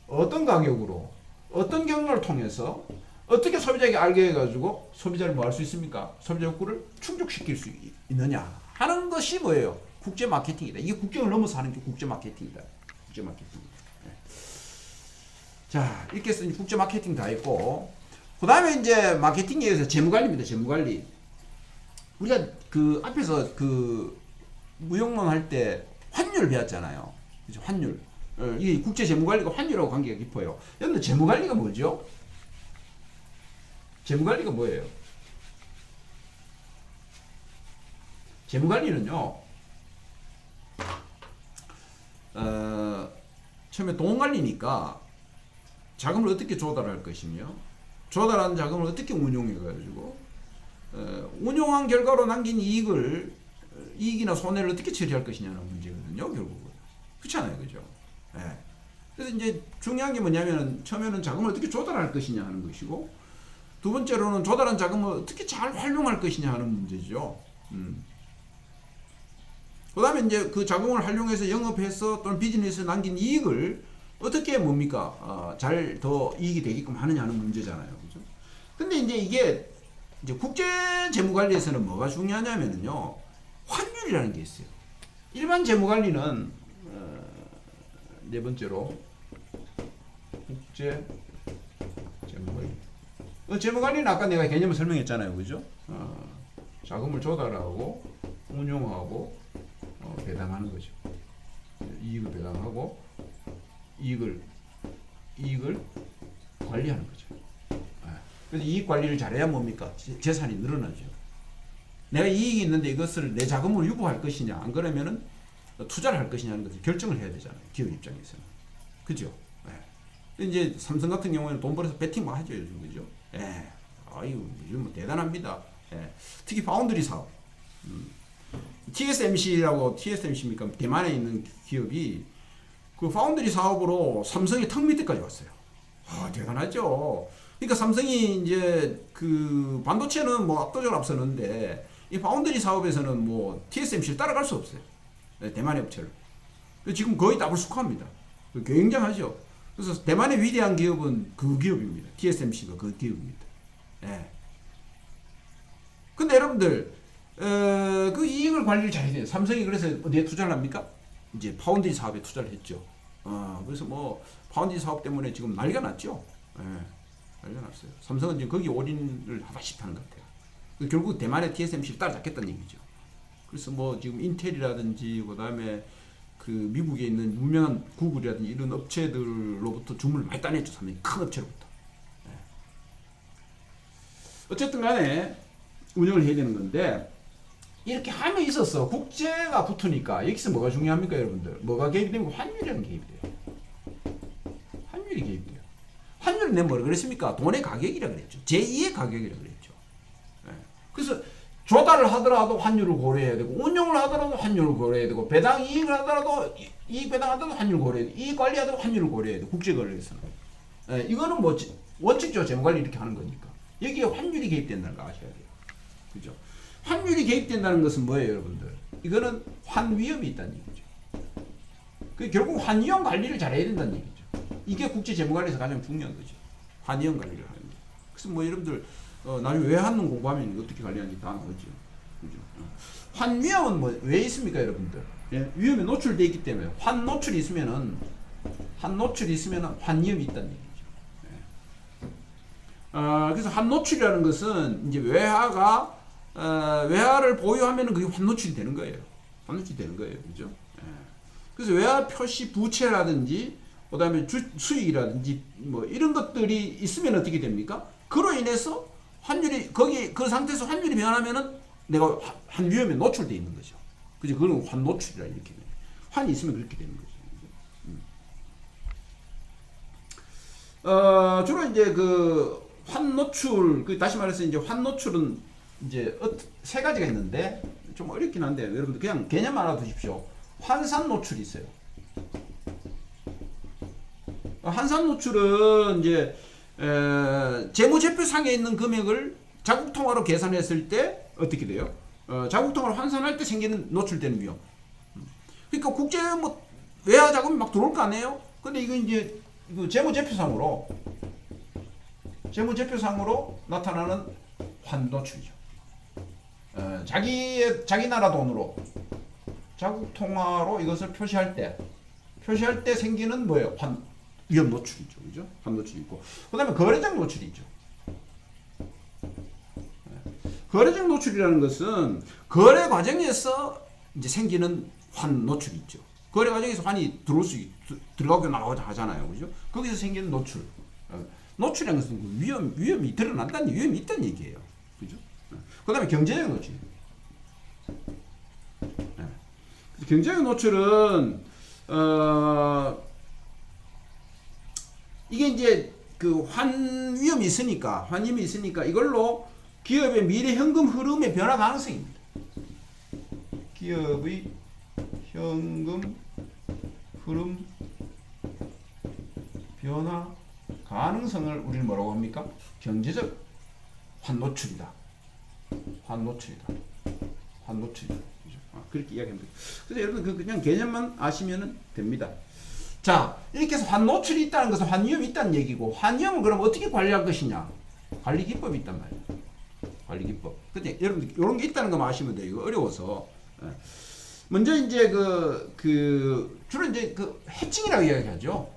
어떤 가격으로 어떤 경로를 통해서 어떻게 소비자에게 알게 해가지고 소비자를 뭐 할 수 있습니까? 소비자 욕구를 충족시킬 수 있느냐 하는 것이 뭐예요? 국제 마케팅이다. 이게 국경을 넘어서 하는 게 국제 마케팅이다. 국제 마케팅. 자, 이렇게 해서 국제 마케팅 다 했고, 그 다음에 이제 마케팅에 의해서 재무관리입니다. 재무관리. 우리가 그 앞에서 그 무역론 할 때 환율 배웠잖아요. 그죠? 환율. 이 국제 재무관리가 환율하고 관계가 깊어요. 여러분들 재무관리가 뭐죠? 재무관리가 뭐예요? 재무관리는요, 처음에 돈관리니까 자금을 어떻게 조달할 것이며, 조달한 자금을 어떻게 운용해가지고, 운용한 결과로 남긴 이익이나 손해를 어떻게 처리할 것이냐는 문제거든요, 결국은. 그렇잖아요, 그죠? 예. 그래서 이제 중요한 게 뭐냐면은, 처음에는 자금을 어떻게 조달할 것이냐 하는 것이고, 두 번째로는 조달한 자금을 어떻게 잘 활용할 것이냐 하는 문제죠. 그 다음에 이제 그 자금을 활용해서 영업해서 또는 비즈니스에 남긴 이익을 어떻게 뭡니까? 잘 더 이익이 되게끔 하느냐 하는 문제잖아요. 그죠? 근데 이게 이제 국제 재무 관리에서는 뭐가 중요하냐면요. 환율이라는 게 있어요. 일반 재무 관리는 네 번째로 국제 재무 관리. 재무 관리는 아까 내가 개념을 설명했잖아요. 그죠? 자금을 조달하고 운용하고 배당하는 거죠. 이익을 배당하고 이익을 관리하는 거죠. 그래서 이익 관리를 잘해야 뭡니까? 재산이 늘어나죠. 내가 이익이 있는데 이것을 내 자금으로 유보할 것이냐, 안 그러면은 투자를 할 것이냐 하는 것을 결정을 해야 되잖아요. 기업 입장에서는. 그죠? 이제 삼성 같은 경우에는 돈 벌어서 베팅 막 하죠, 요즘. 그죠? 아유, 요즘 뭐 대단합니다. 특히 파운드리 사업. TSMC입니까? 대만에 있는 기업이 그 파운드리 사업으로 삼성의 턱 밑에까지 왔어요. 대단하죠. 그러니까 삼성이 이제 그 반도체는 뭐 압도적으로 앞서는데 이 파운드리 사업에서는 뭐 TSMC를 따라갈 수 없어요. 대만의 업체를. 지금 거의 더블스코어입니다. 굉장하죠. 그래서 대만의 위대한 기업은 그 기업입니다. TSMC가 그 기업입니다. 근데 여러분들 그 이익을 관리를 잘해야 돼요. 삼성이 그래서 어디에 투자를 합니까? 이제 파운드리 사업에 투자를 했죠. 그래서 뭐 파운드리 사업 때문에 지금 난리가 났죠. 난리가 났어요. 삼성은 지금 거기 올인을 하다시피 하는 것 같아요. 결국 대만의 TSMC를 따라잡겠다는 얘기죠. 그래서 뭐 지금 인텔이라든지 그다음에 그 미국에 있는 유명한 구글이라든지 이런 업체들로부터 주문을 많이 따냈죠. 삼성이 큰 업체로부터. 어쨌든 간에 운영을 해야 되는 건데, 이렇게 함에 있어서 국제가 붙으니까 여기서 뭐가 중요합니까, 여러분들? 뭐가 개입이 되면 환율이라는 개입이 돼요. 환율이 개입이 돼요. 환율은 내가 뭐라 그랬습니까? 돈의 가격이라 그랬죠. 제2의 가격이라 그랬죠. 예. 그래서 조달을 하더라도 환율을 고려해야 되고, 운용을 하더라도 환율을 고려해야 되고, 배당 이익을 하더라도, 이익 배당하더라도 환율을 고려해야 되고, 이익 관리하더라도 환율을 고려해야 되고, 국제 거래에서는. 예. 이거는 뭐 원칙적으로 재무관리 이렇게 하는 거니까. 여기에 환율이 개입된다는 거 아셔야 돼요. 그죠? 환율이 개입된다는 것은 뭐예요, 여러분들? 이거는 환위험이 있다는 얘기죠. 그 결국 환위험 관리를 잘해야 된다는 얘기죠. 이게 국제 재무관리에서 가장 중요한 거죠. 환위험 관리를 하는 거. 그래서 뭐 여러분들 나중에 외환론 공부하면 어떻게 관리하는지 다 나오죠. 그죠? 환위험은 뭐 왜 있습니까, 여러분들? 예? 위험에 노출돼 있기 때문에 환 노출이 있으면은 환위험이 있다는 얘기죠. 그래서 환노출이라는 것은 이제 외화를 보유하면은 그게 환노출이 되는 거예요. 환노출이 되는 거예요. 그죠? 예. 그래서 외화 표시 부채라든지, 그 다음에 수익이라든지, 뭐, 이런 것들이 있으면 어떻게 됩니까? 그로 인해서 환율이, 그 상태에서 환율이 변하면은 내가 환 위험에 노출되어 있는 거죠. 그죠? 그건 환노출이라 이렇게. 환이 있으면 그렇게 되는 거죠. 주로 이제 환노출, 다시 말해서 이제 환노출은 이제 세 가지가 있는데 좀 어렵긴 한데 여러분들 그냥 개념 알아두십시오. 환산노출이 있어요. 환산노출은 이제 재무제표상에 있는 금액을 자국통화로 계산했을 때 어떻게 돼요? 자국통화로 환산할 때 생기는 노출되는 위험. 그러니까 국제 뭐 외화 자금이 막 들어올 거 아니에요? 근데 이거 이제 재무제표상으로 나타나는 환노출이죠. 자기 나라 돈으로 자국 통화로 이것을 표시할 때 생기는 뭐예요? 위험 노출이죠. 그죠? 환노출이 있고. 그다음에 거래적 노출이 있죠. 거래적 노출이라는 것은 거래 과정에서 이제 생기는 환노출이 있죠. 거래 과정에서 환이 들어가고 나가고 하잖아요. 그죠? 거기서 생기는 노출. 노출이라는 것은 위험이 드러난다는 위험이 있다는 얘기예요. 그죠? 그 다음에 경제적 노출. 경제적 노출은, 이게 이제 환위험이 있으니까 이걸로 기업의 미래 현금 흐름의 변화 가능성입니다. 기업의 현금 흐름 변화 가능성을 우리는 뭐라고 합니까? 경제적 환노출이다. 그렇게 이야기합니다. 그래서 여러분 그냥 개념만 아시면 됩니다. 자, 이렇게 해서 환노출이 있다는 것은 환위험이 있다는 얘기고, 환위험을 그럼 어떻게 관리할 것이냐? 관리 기법이 있단 말이에요. 관리 기법. 근데 여러분 이런 게 있다는 것만 아시면 돼요. 이거 어려워서. 먼저 이제 주로 이제 해칭이라고 이야기하죠.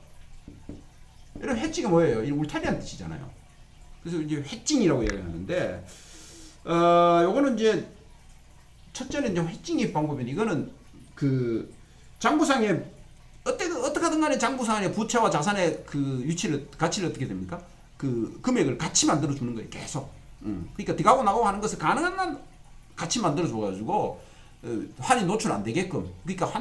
여러분 해칭이 뭐예요? 이 울타리란 뜻이잖아요. 그래서 이제 해칭이라고 이야기하는데, 요거는 이제 첫째는 이제 해칭의 방법인데, 이거는 장부상에 어떻게 하든 간에 장부상에 부채와 자산의 가치를 어떻게 됩니까? 금액을 같이 만들어 주는 거예요. 계속. 그러니까 들어가고 나가고 하는 것을 가능한 한 같이 만들어 줘가지고 환이 노출 안 되게끔. 그러니까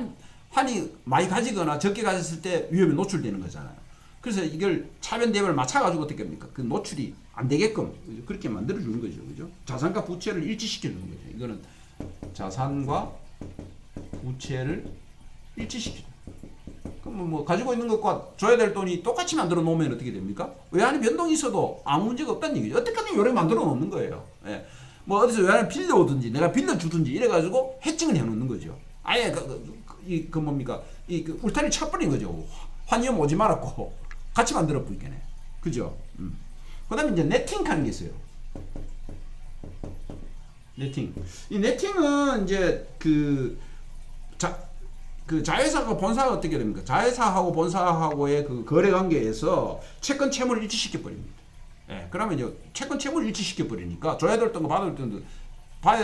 환이 많이 가지거나 적게 가졌을 때 위험에 노출되는 거잖아요. 그래서 이걸 차변 대비를 맞춰가지고 어떻게 합니까? 그 노출이 안 되게끔 그렇게 만들어 주는 거죠. 그죠? 자산과 부채를 일치시켜 주는 거죠. 이거는 자산과 부채를 일치시켜. 그럼 뭐 가지고 있는 것과 줘야 될 돈이 똑같이 만들어 놓으면 어떻게 됩니까? 외환의 변동이 있어도 아무 문제가 없다는 얘기죠. 어떻게든 요래 만들어 놓는 거예요. 예. 뭐 어디서 외환을 빌려오든지 내가 빌려주든지 이래가지고 해칭을 해놓는 거죠. 아예 뭡니까? 울타리 쳐버린 거죠. 환위험 오지 말았고 같이 만들어 버리겠네. 그죠? 그 다음에 이제 네팅 하는 게 있어요. 네팅. 이 네팅은 이제 자회사가 본사가 어떻게 됩니까? 자회사하고 본사하고의 거래 관계에서 채권 채무를 일치시켜 버립니다. 예, 그러면 이제 채권 채무를 일치시켜 버리니까 줘야 될 돈, 받아야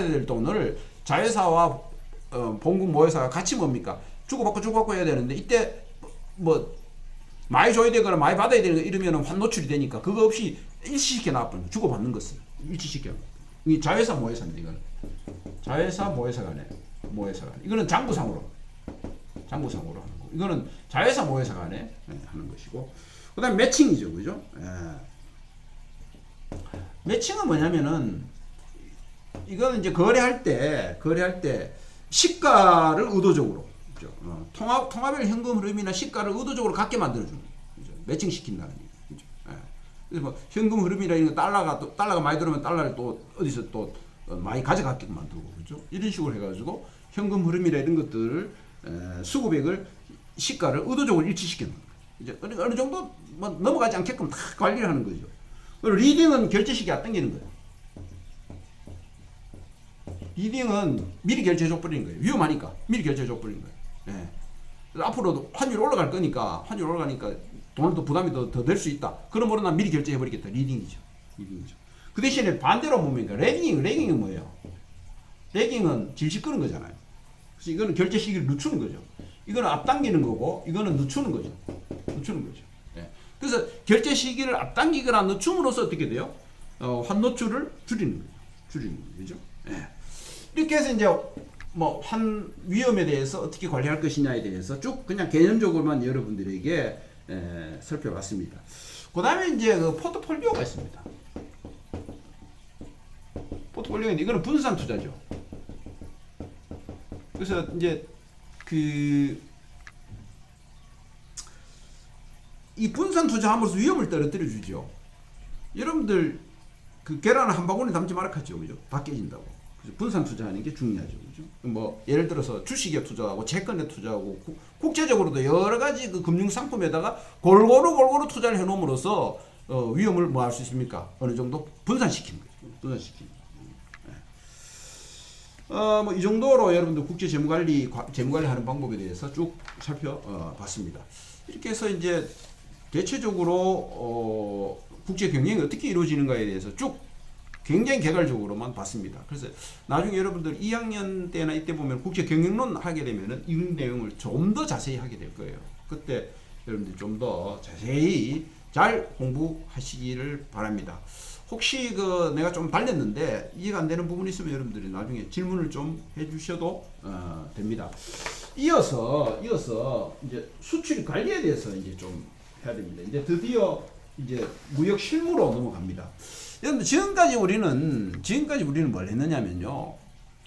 될 돈을 자회사와 본국 모회사가 같이 뭡니까? 주고받고 해야 되는데, 이때 뭐 많이 줘야 되거나 많이 받아야 되는 거 이러면 환노출이 되니까 그거 없이 일시시켜 놔버리는 거예요. 주고받는 것을. 일치시켜. 이 자회사 모회사입니다. 이거는 자회사 모회사 간에 이거는 장부상으로 하는 거. 이거는 자회사 모회사 간에 하는 것이고, 그다음 매칭이죠, 그죠? 예. 매칭은 뭐냐면은 이거는 이제 거래할 때 시가를 의도적으로, 그죠? 통화별 현금 흐름이나 시가를 의도적으로 같게 만들어주는 거죠. 매칭시킨다는 얘기. 그죠? 예. 그래서 뭐 현금 흐름이나 이런 거 달러가 많이 들어오면 달러를 또 어디서 또 많이 가져가게끔 만들고, 그죠? 이런 식으로 해가지고 현금 흐름이나 이런 것들을 수급액을 시가를 의도적으로 일치시키는 거예요. 이제 어느 정도 뭐 넘어가지 않게끔 다 관리를 하는 거죠. 그리고 리딩은 결제식이 앞당기는 거예요. 리딩은 미리 결제해 줘버리는 거예요. 위험하니까 미리 결제해 줘버리는 거예요. 예. 그래서 앞으로도 환율이 올라갈 거니까, 환율이 올라가니까 돈도 부담이 더 될 수 있다. 그러므로 난 미리 결제해 버리겠다. 리딩이죠. 그 대신에 반대로 보면 레깅은 뭐예요? 레깅은 질식 끄는 거잖아요. 그래서 이거는 결제 시기를 늦추는 거죠. 이거는 앞당기는 거고, 이거는 늦추는 거죠. 예. 그래서 결제 시기를 앞당기거나 늦춤으로써 어떻게 돼요? 환노출을 줄이는 거죠. 예. 이렇게 해서 이제 뭐 환 위험에 대해서 어떻게 관리할 것이냐에 대해서 쭉 그냥 개념적으로만 여러분들에게 살펴봤습니다. 그 다음에 이제 그 포트폴리오가 있습니다. 포트폴리오인데 이거는 분산 투자죠. 그래서 이제 이 분산 투자함으로써 위험을 떨어뜨려 주죠. 여러분들 그 계란을 한 바구니 담지 말아 하죠, 그죠? 다 깨진다고. 그래서 분산 투자하는 게 중요하죠, 그죠? 뭐 예를 들어서 주식에 투자하고 채권에 투자하고 국제적으로도 여러 가지 그 금융 상품에다가 골고루 투자를 해놓음으로써 위험을 뭐 할 수 있습니까? 어느 정도 분산시키는 거죠. 뭐 이 정도로 여러분들 국제 재무관리 하는 방법에 대해서 쭉 살펴봤습니다. 이렇게 해서 이제 대체적으로 국제 경영이 어떻게 이루어지는가에 대해서 쭉 굉장히 개괄적으로만 봤습니다. 그래서 나중에 여러분들 2학년 때나 이때 보면 국제 경영론 하게 되면은 이 내용을 좀 더 자세히 하게 될 거예요. 그때 여러분들 좀 더 자세히 잘 공부하시기를 바랍니다. 혹시 내가 좀 달렸는데 이해가 안 되는 부분이 있으면 여러분들이 나중에 질문을 좀 해주셔도 됩니다. 이어서 이제 수출 관리에 대해서 이제 좀 해야 됩니다. 이제 드디어 이제 무역 실무로 넘어갑니다. 여러분 지금까지 우리는 뭘 했느냐면요,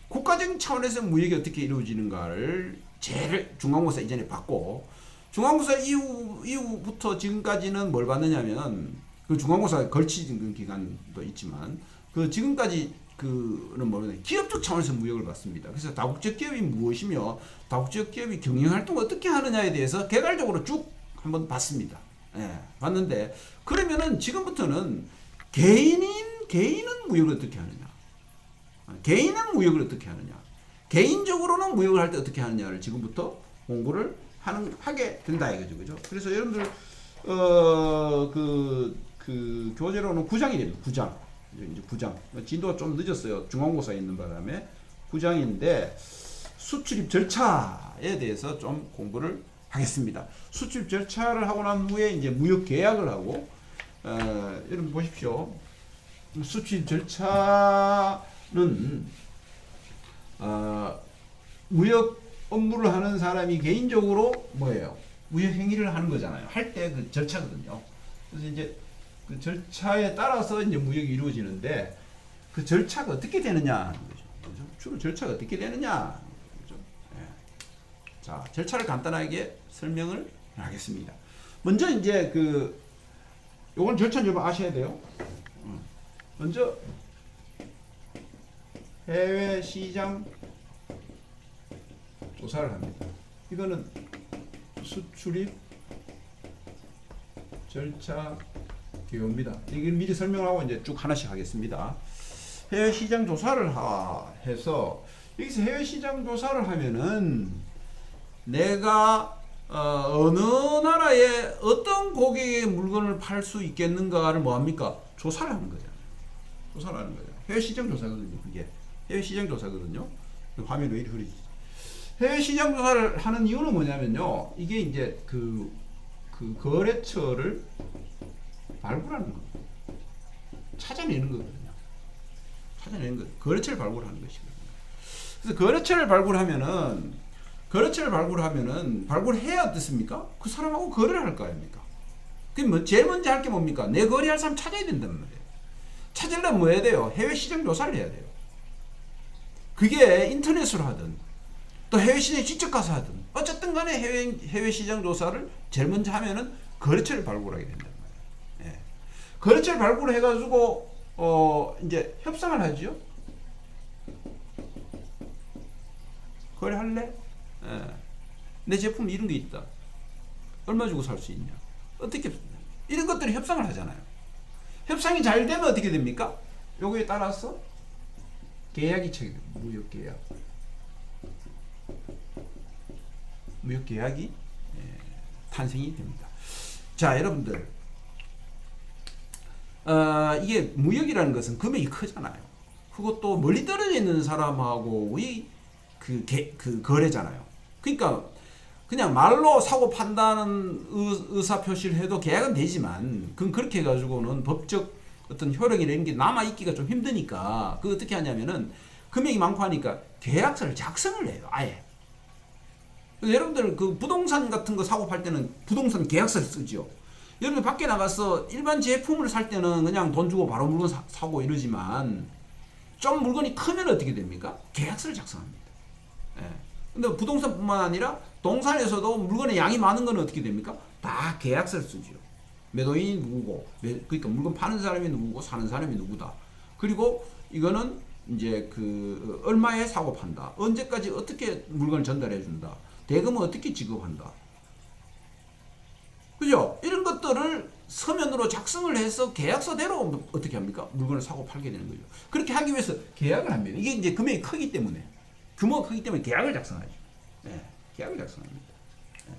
국가적인 차원에서 무역이 어떻게 이루어지는가를 제일 중간고사 이전에 봤고, 중간고사 이후부터 지금까지는 뭘 봤느냐면, 그 중간고사 걸치는 기간도 있지만 그 지금까지 그는 뭐냐, 기업적 차원에서 무역을 봤습니다. 그래서 다국적 기업이 무엇이며 다국적 기업이 경영 활동을 어떻게 하느냐에 대해서 개괄적으로 쭉 한번 봤습니다. 예, 봤는데 그러면은 지금부터는 개인은 무역을 어떻게 하느냐, 개인은 무역을 어떻게 하느냐, 개인적으로는 무역을 할 때 어떻게 하느냐를 지금부터 공부를 하게 된다 이거죠, 그죠? 그래서 여러분들 그 교재로는 9장이 됩니다. 9장. 이제 9장. 진도가 좀 늦었어요. 중간고사에 있는 바람에 9장인데 수출입 절차에 대해서 좀 공부를 하겠습니다. 수출입 절차를 하고 난 후에 이제 무역 계약을 하고, 여러분 보십시오. 수출입 절차는 무역 업무를 하는 사람이 개인적으로 뭐예요? 무역 행위를 하는 거잖아요. 할 때 그 절차거든요. 그래서 이제 그 절차에 따라서 이제 무역이 이루어지는데 그 절차가 어떻게 되느냐 하는 거죠. 그죠? 주로 절차가 어떻게 되느냐. 그죠? 예. 자, 절차를 간단하게 설명을 하겠습니다. 먼저 이제 요건 절차는 여러분 아셔야 돼요. 먼저 해외 시장 조사를 합니다. 이거는 수출입 절차 기호입니다. 이걸 미리 설명하고 이제 쭉 하나씩 하겠습니다. 해외 시장 조사를 해서 여기서 해외 시장 조사를 하면은 내가 어느 나라에 어떤 고객의 물건을 팔 수 있겠는가를 뭐합니까? 조사를 하는 거죠. 조사를 하는 거죠. 해외 시장 조사거든요. 그게 해외 시장 조사거든요. 화면 왜 이리 흐리지? 해외 시장 조사를 하는 이유는 뭐냐면요, 이게 이제 그 거래처를 발굴하는 겁니다. 찾아내는 거거든요. 찾아내는 것, 거래처를 발굴하는 것이거든요. 그래서 거래처를 발굴하면은 발굴해야 어떻습니까? 그 사람하고 거래를 할 거 아닙니까? 그럼 뭐 제일 먼저 할 게 뭡니까? 내 거래할 사람 찾아야 된단 말이에요. 찾으려면 뭐 해야 돼요? 해외 시장 조사를 해야 돼요. 그게 인터넷으로 하든 또 해외 시장에 직접 가서 하든 어쨌든 간에 해외 시장 조사를 제일 먼저 하면은 거래처를 발굴하게 된단 말이에요. 예. 거래처를 발굴해 가지고 이제 협상을 하죠. 거래할래? 예. 내 제품 이런 게 있다. 얼마 주고 살 수 있냐? 어떻게 이런 것들이 협상을 하잖아요. 협상이 잘 되면 어떻게 됩니까? 요거에 따라서 계약이 체결됩니다. 무역 계약이 탄생이 됩니다. 자, 여러분들, 이게 무역이라는 것은 금액이 크잖아요. 그리고 또 멀리 떨어져 있는 사람하고의 그 거래잖아요. 그러니까 그냥 말로 사고 판단은 의사 표시를 해도 계약은 되지만 그건 그렇게 해가지고는 법적 어떤 효력이라는 게 남아 있기가 좀 힘드니까 그 어떻게 하냐면은 금액이 많고 하니까 계약서를 작성을 해요. 아예. 여러분들 그 부동산 같은 거 사고 팔 때는 부동산 계약서를 쓰죠. 여러분 밖에 나가서 일반 제품을 살 때는 그냥 돈 주고 바로 물건 사고 이러지만 좀 물건이 크면 어떻게 됩니까? 계약서를 작성합니다. 예. 근데 부동산뿐만 아니라 동산에서도 물건의 양이 많은 건 어떻게 됩니까? 다 계약서를 쓰죠. 매도인이 누구고, 그러니까 물건 파는 사람이 누구고 사는 사람이 누구다. 그리고 이거는 이제 그 얼마에 사고 판다. 언제까지 어떻게 물건을 전달해 준다. 대금은 어떻게 지급한다. 그죠? 이런 것들을 서면으로 작성을 해서 계약서대로 어떻게 합니까? 물건을 사고 팔게 되는 거죠. 그렇게 하기 위해서 계약을 합니다. 이게 이제 금액이 크기 때문에, 규모가 크기 때문에 계약을 작성하죠. 네, 계약을 작성합니다. 네.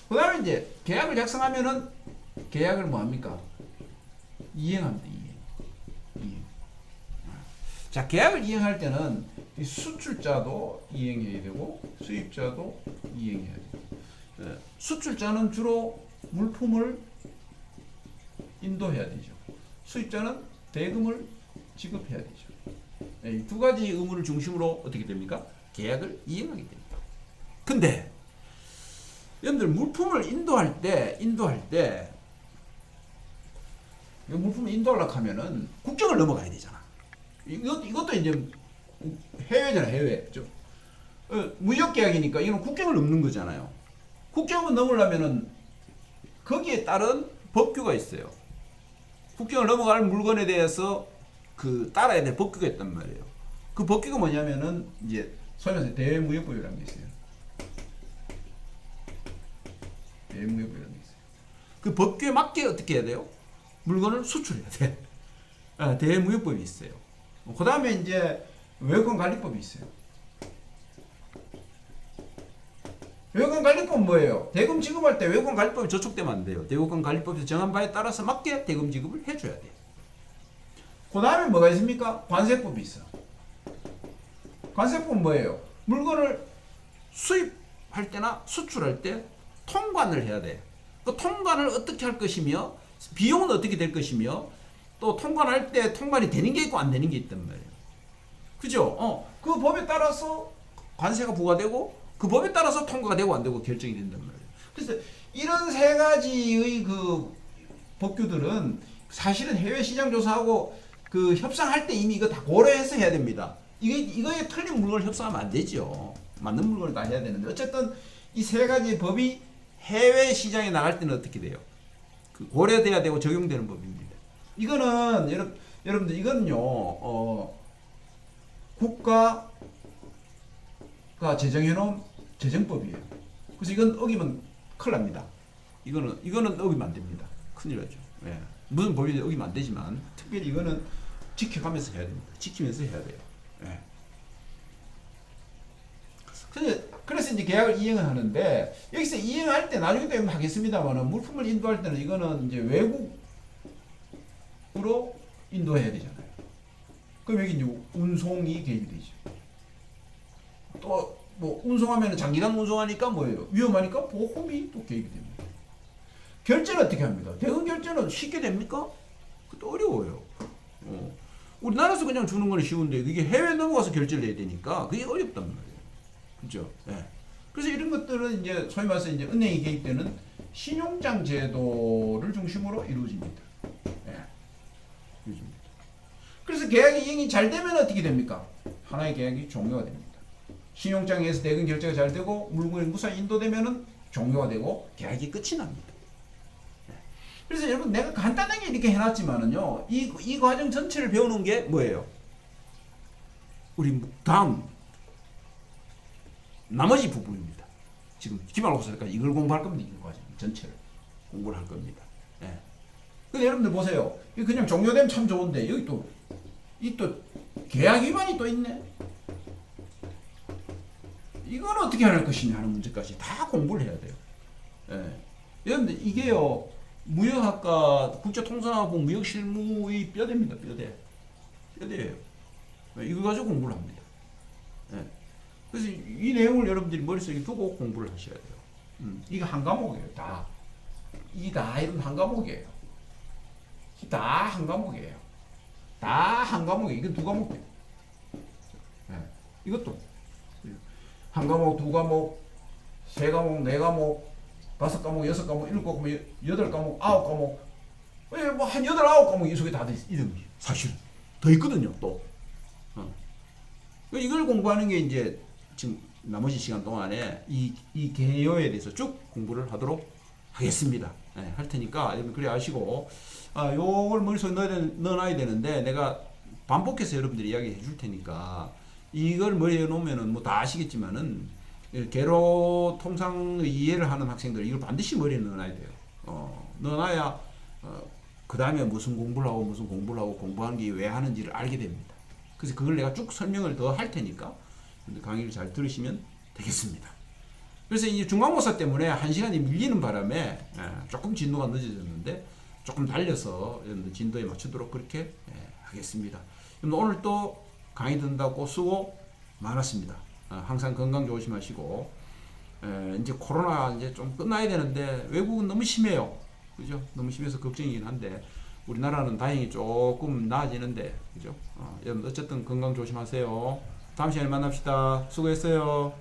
그 다음에 이제 계약을 작성하면은 계약을 뭐 합니까? 이행합니다. 이행. 자, 계약을 이행할 때는 수출자도 이행해야 되고 수입자도 이행해야 돼요. 수출자는 주로 물품을 인도해야 되죠. 수입자는 대금을 지급해야 되죠. 이 두 가지 의무를 중심으로 어떻게 됩니까? 계약을 이행하게 됩니다. 근데 여러분들 물품을 인도할 때 물품을 인도하려고 하면은 국경을 넘어가야 되잖아. 이것도 이제 해외잖아, 해외. 무역 계약이니까 이건 국경을 넘는 거잖아요. 국경을 넘으려면은 거기에 따른 법규가 있어요. 국경을 넘어갈 물건에 대해서 그 따라야 될 법규가 있단 말이에요. 그 법규가 뭐냐면은 이제 소위 말해서 대무역법이라는 게 있어요. 대무역법이라는 게 있어요. 그 법규에 맞게 어떻게 해야 돼요? 물건을 수출해야 돼. 대무역법이 있어요. 그 다음에 이제 외국권 관리법이 있어요. 외국권 관리법은 뭐예요? 대금 지급할 때 외국권 관리법이 저촉되면 안 돼요. 대국권 관리법에서 정한 바에 따라서 맞게 대금 지급을 해줘야 돼요. 그 다음에 뭐가 있습니까? 관세법이 있어. 관세법은 뭐예요? 물건을 수입할 때나 수출할 때 통관을 해야 돼. 그 통관을 어떻게 할 것이며 비용은 어떻게 될 것이며 또 통관할 때 통관이 되는 게 있고 안 되는 게 있단 말이에요. 그죠? 그 법에 따라서 관세가 부과되고 그 법에 따라서 통과가 되고 안 되고 결정이 된단 말이에요. 그래서 이런 세 가지의 그 법규들은 사실은 해외 시장 조사하고 그 협상할 때 이미 이거 다 고려해서 해야 됩니다. 이거에 틀린 물건을 협상하면 안 되죠. 맞는 물건을 다 해야 되는데 어쨌든 이 세 가지 법이 해외 시장에 나갈 때는 어떻게 돼요? 그 고려돼야 되고 적용되는 법입니다. 이거는 여러분들 이거는요 국가가 제정해놓은 재정법이에요. 그래서 이건 어기면 큰일 납니다. 이거는 어기면 안 됩니다. 큰일 나죠. 예. 무슨 법이 어기면 안 되지만 특별히 이거는 지켜가면서 해야 됩니다. 지키면서 해야 돼요. 예. 그래서 이제 계약을 이행을 하는데 여기서 이행할 때 나중에 또 하겠습니다만은 물품을 인도할 때는 이거는 이제 외국으로 인도해야 되잖아요. 그럼 여기 이제 운송이 개입이 되죠. 또 뭐 운송하면 장기간 운송하니까 뭐예요? 위험하니까 보험이 또 개입이 됩니다. 결제는 어떻게 합니까? 대금 결제는 쉽게 됩니까? 그것도 어려워요. 우리나라에서 그냥 주는 건 쉬운데 그게 해외 넘어가서 결제를 해야 되니까 그게 어렵단 말이에요. 그죠? 예. 그래서 이런 것들은 이제 소위 말해서 이제 은행이 개입되는 신용장 제도를 중심으로 이루어집니다. 예. 이루어집니다. 그래서 계약이 이행이 잘 되면 어떻게 됩니까? 하나의 계약이 종료가 됩니다. 신용장에서 대금 결제가 잘 되고 물건이 무사히 인도되면은 종료가 되고 계약이 끝이 납니다. 그래서 여러분 내가 간단하게 이렇게 해놨지만은요 이 과정 전체를 배우는 게 뭐예요? 우리 다음 나머지 부분입니다. 지금 기말고사까지 이걸 공부할 겁니다. 이 과정 전체를 공부를 할 겁니다. 예. 근데 여러분들 보세요. 이 그냥 종료되면 참 좋은데 여기 또 이 또 계약 위반이 또 있네. 이건 어떻게 할 것이냐 하는 문제까지 다 공부를 해야 돼요. 예. 여러분들 이게요. 무역학과 국제통상학부 무역실무의 뼈대입니다. 뼈대예요. 이거 가지고 공부를 합니다. 예. 그래서 이 내용을 여러분들이 머릿속에 두고 공부를 하셔야 돼요. 이거 한 과목이에요. 다. 이게 다 이런 한 과목이에요. 다 한 과목이에요. 다 한 과목이에요. 이건 두 과목이에요. 예. 이것도 한 과목, 두 과목, 세 과목, 네 과목, 다섯 과목, 여섯 과목, 일곱 과목, 여덟 과목, 아홉 과목, 뭐한 여덟 아홉 과목 이 속에 다 있는 거예요. 사실은 더 있거든요. 또 이걸 공부하는 게 이제 지금 나머지 시간 동안에 이 개요에 대해서 쭉 공부를 하도록 하겠습니다. 네, 할 테니까 여러분 그래 아시고 요걸 머릿속에 넣어놔야 되는데 내가 반복해서 여러분들이 이야기해 줄 테니까 이걸 머리에 놓으면은 뭐 다 아시겠지만은 개로 통상 이해를 하는 학생들 이걸 반드시 머리에 넣어놔야 돼요. 넣어놔야 그 다음에 무슨 공부를 하고 공부하는 게 왜 하는지를 알게 됩니다. 그래서 그걸 내가 쭉 설명을 더 할 테니까 강의를 잘 들으시면 되겠습니다. 그래서 이 중간고사 때문에 1시간이 밀리는 바람에 조금 진도가 늦어졌는데 조금 달려서 진도에 맞추도록 그렇게 하겠습니다. 오늘 또 강의 듣는다고 수고 많았습니다. 항상 건강 조심하시고 이제 코로나 이제 좀 끝나야 되는데 외국은 너무 심해요. 그죠? 너무 심해서 걱정이긴 한데 우리나라는 다행히 조금 나아지는데 그죠? 여러분 어쨌든 건강 조심하세요. 다음 시간에 만납시다. 수고했어요.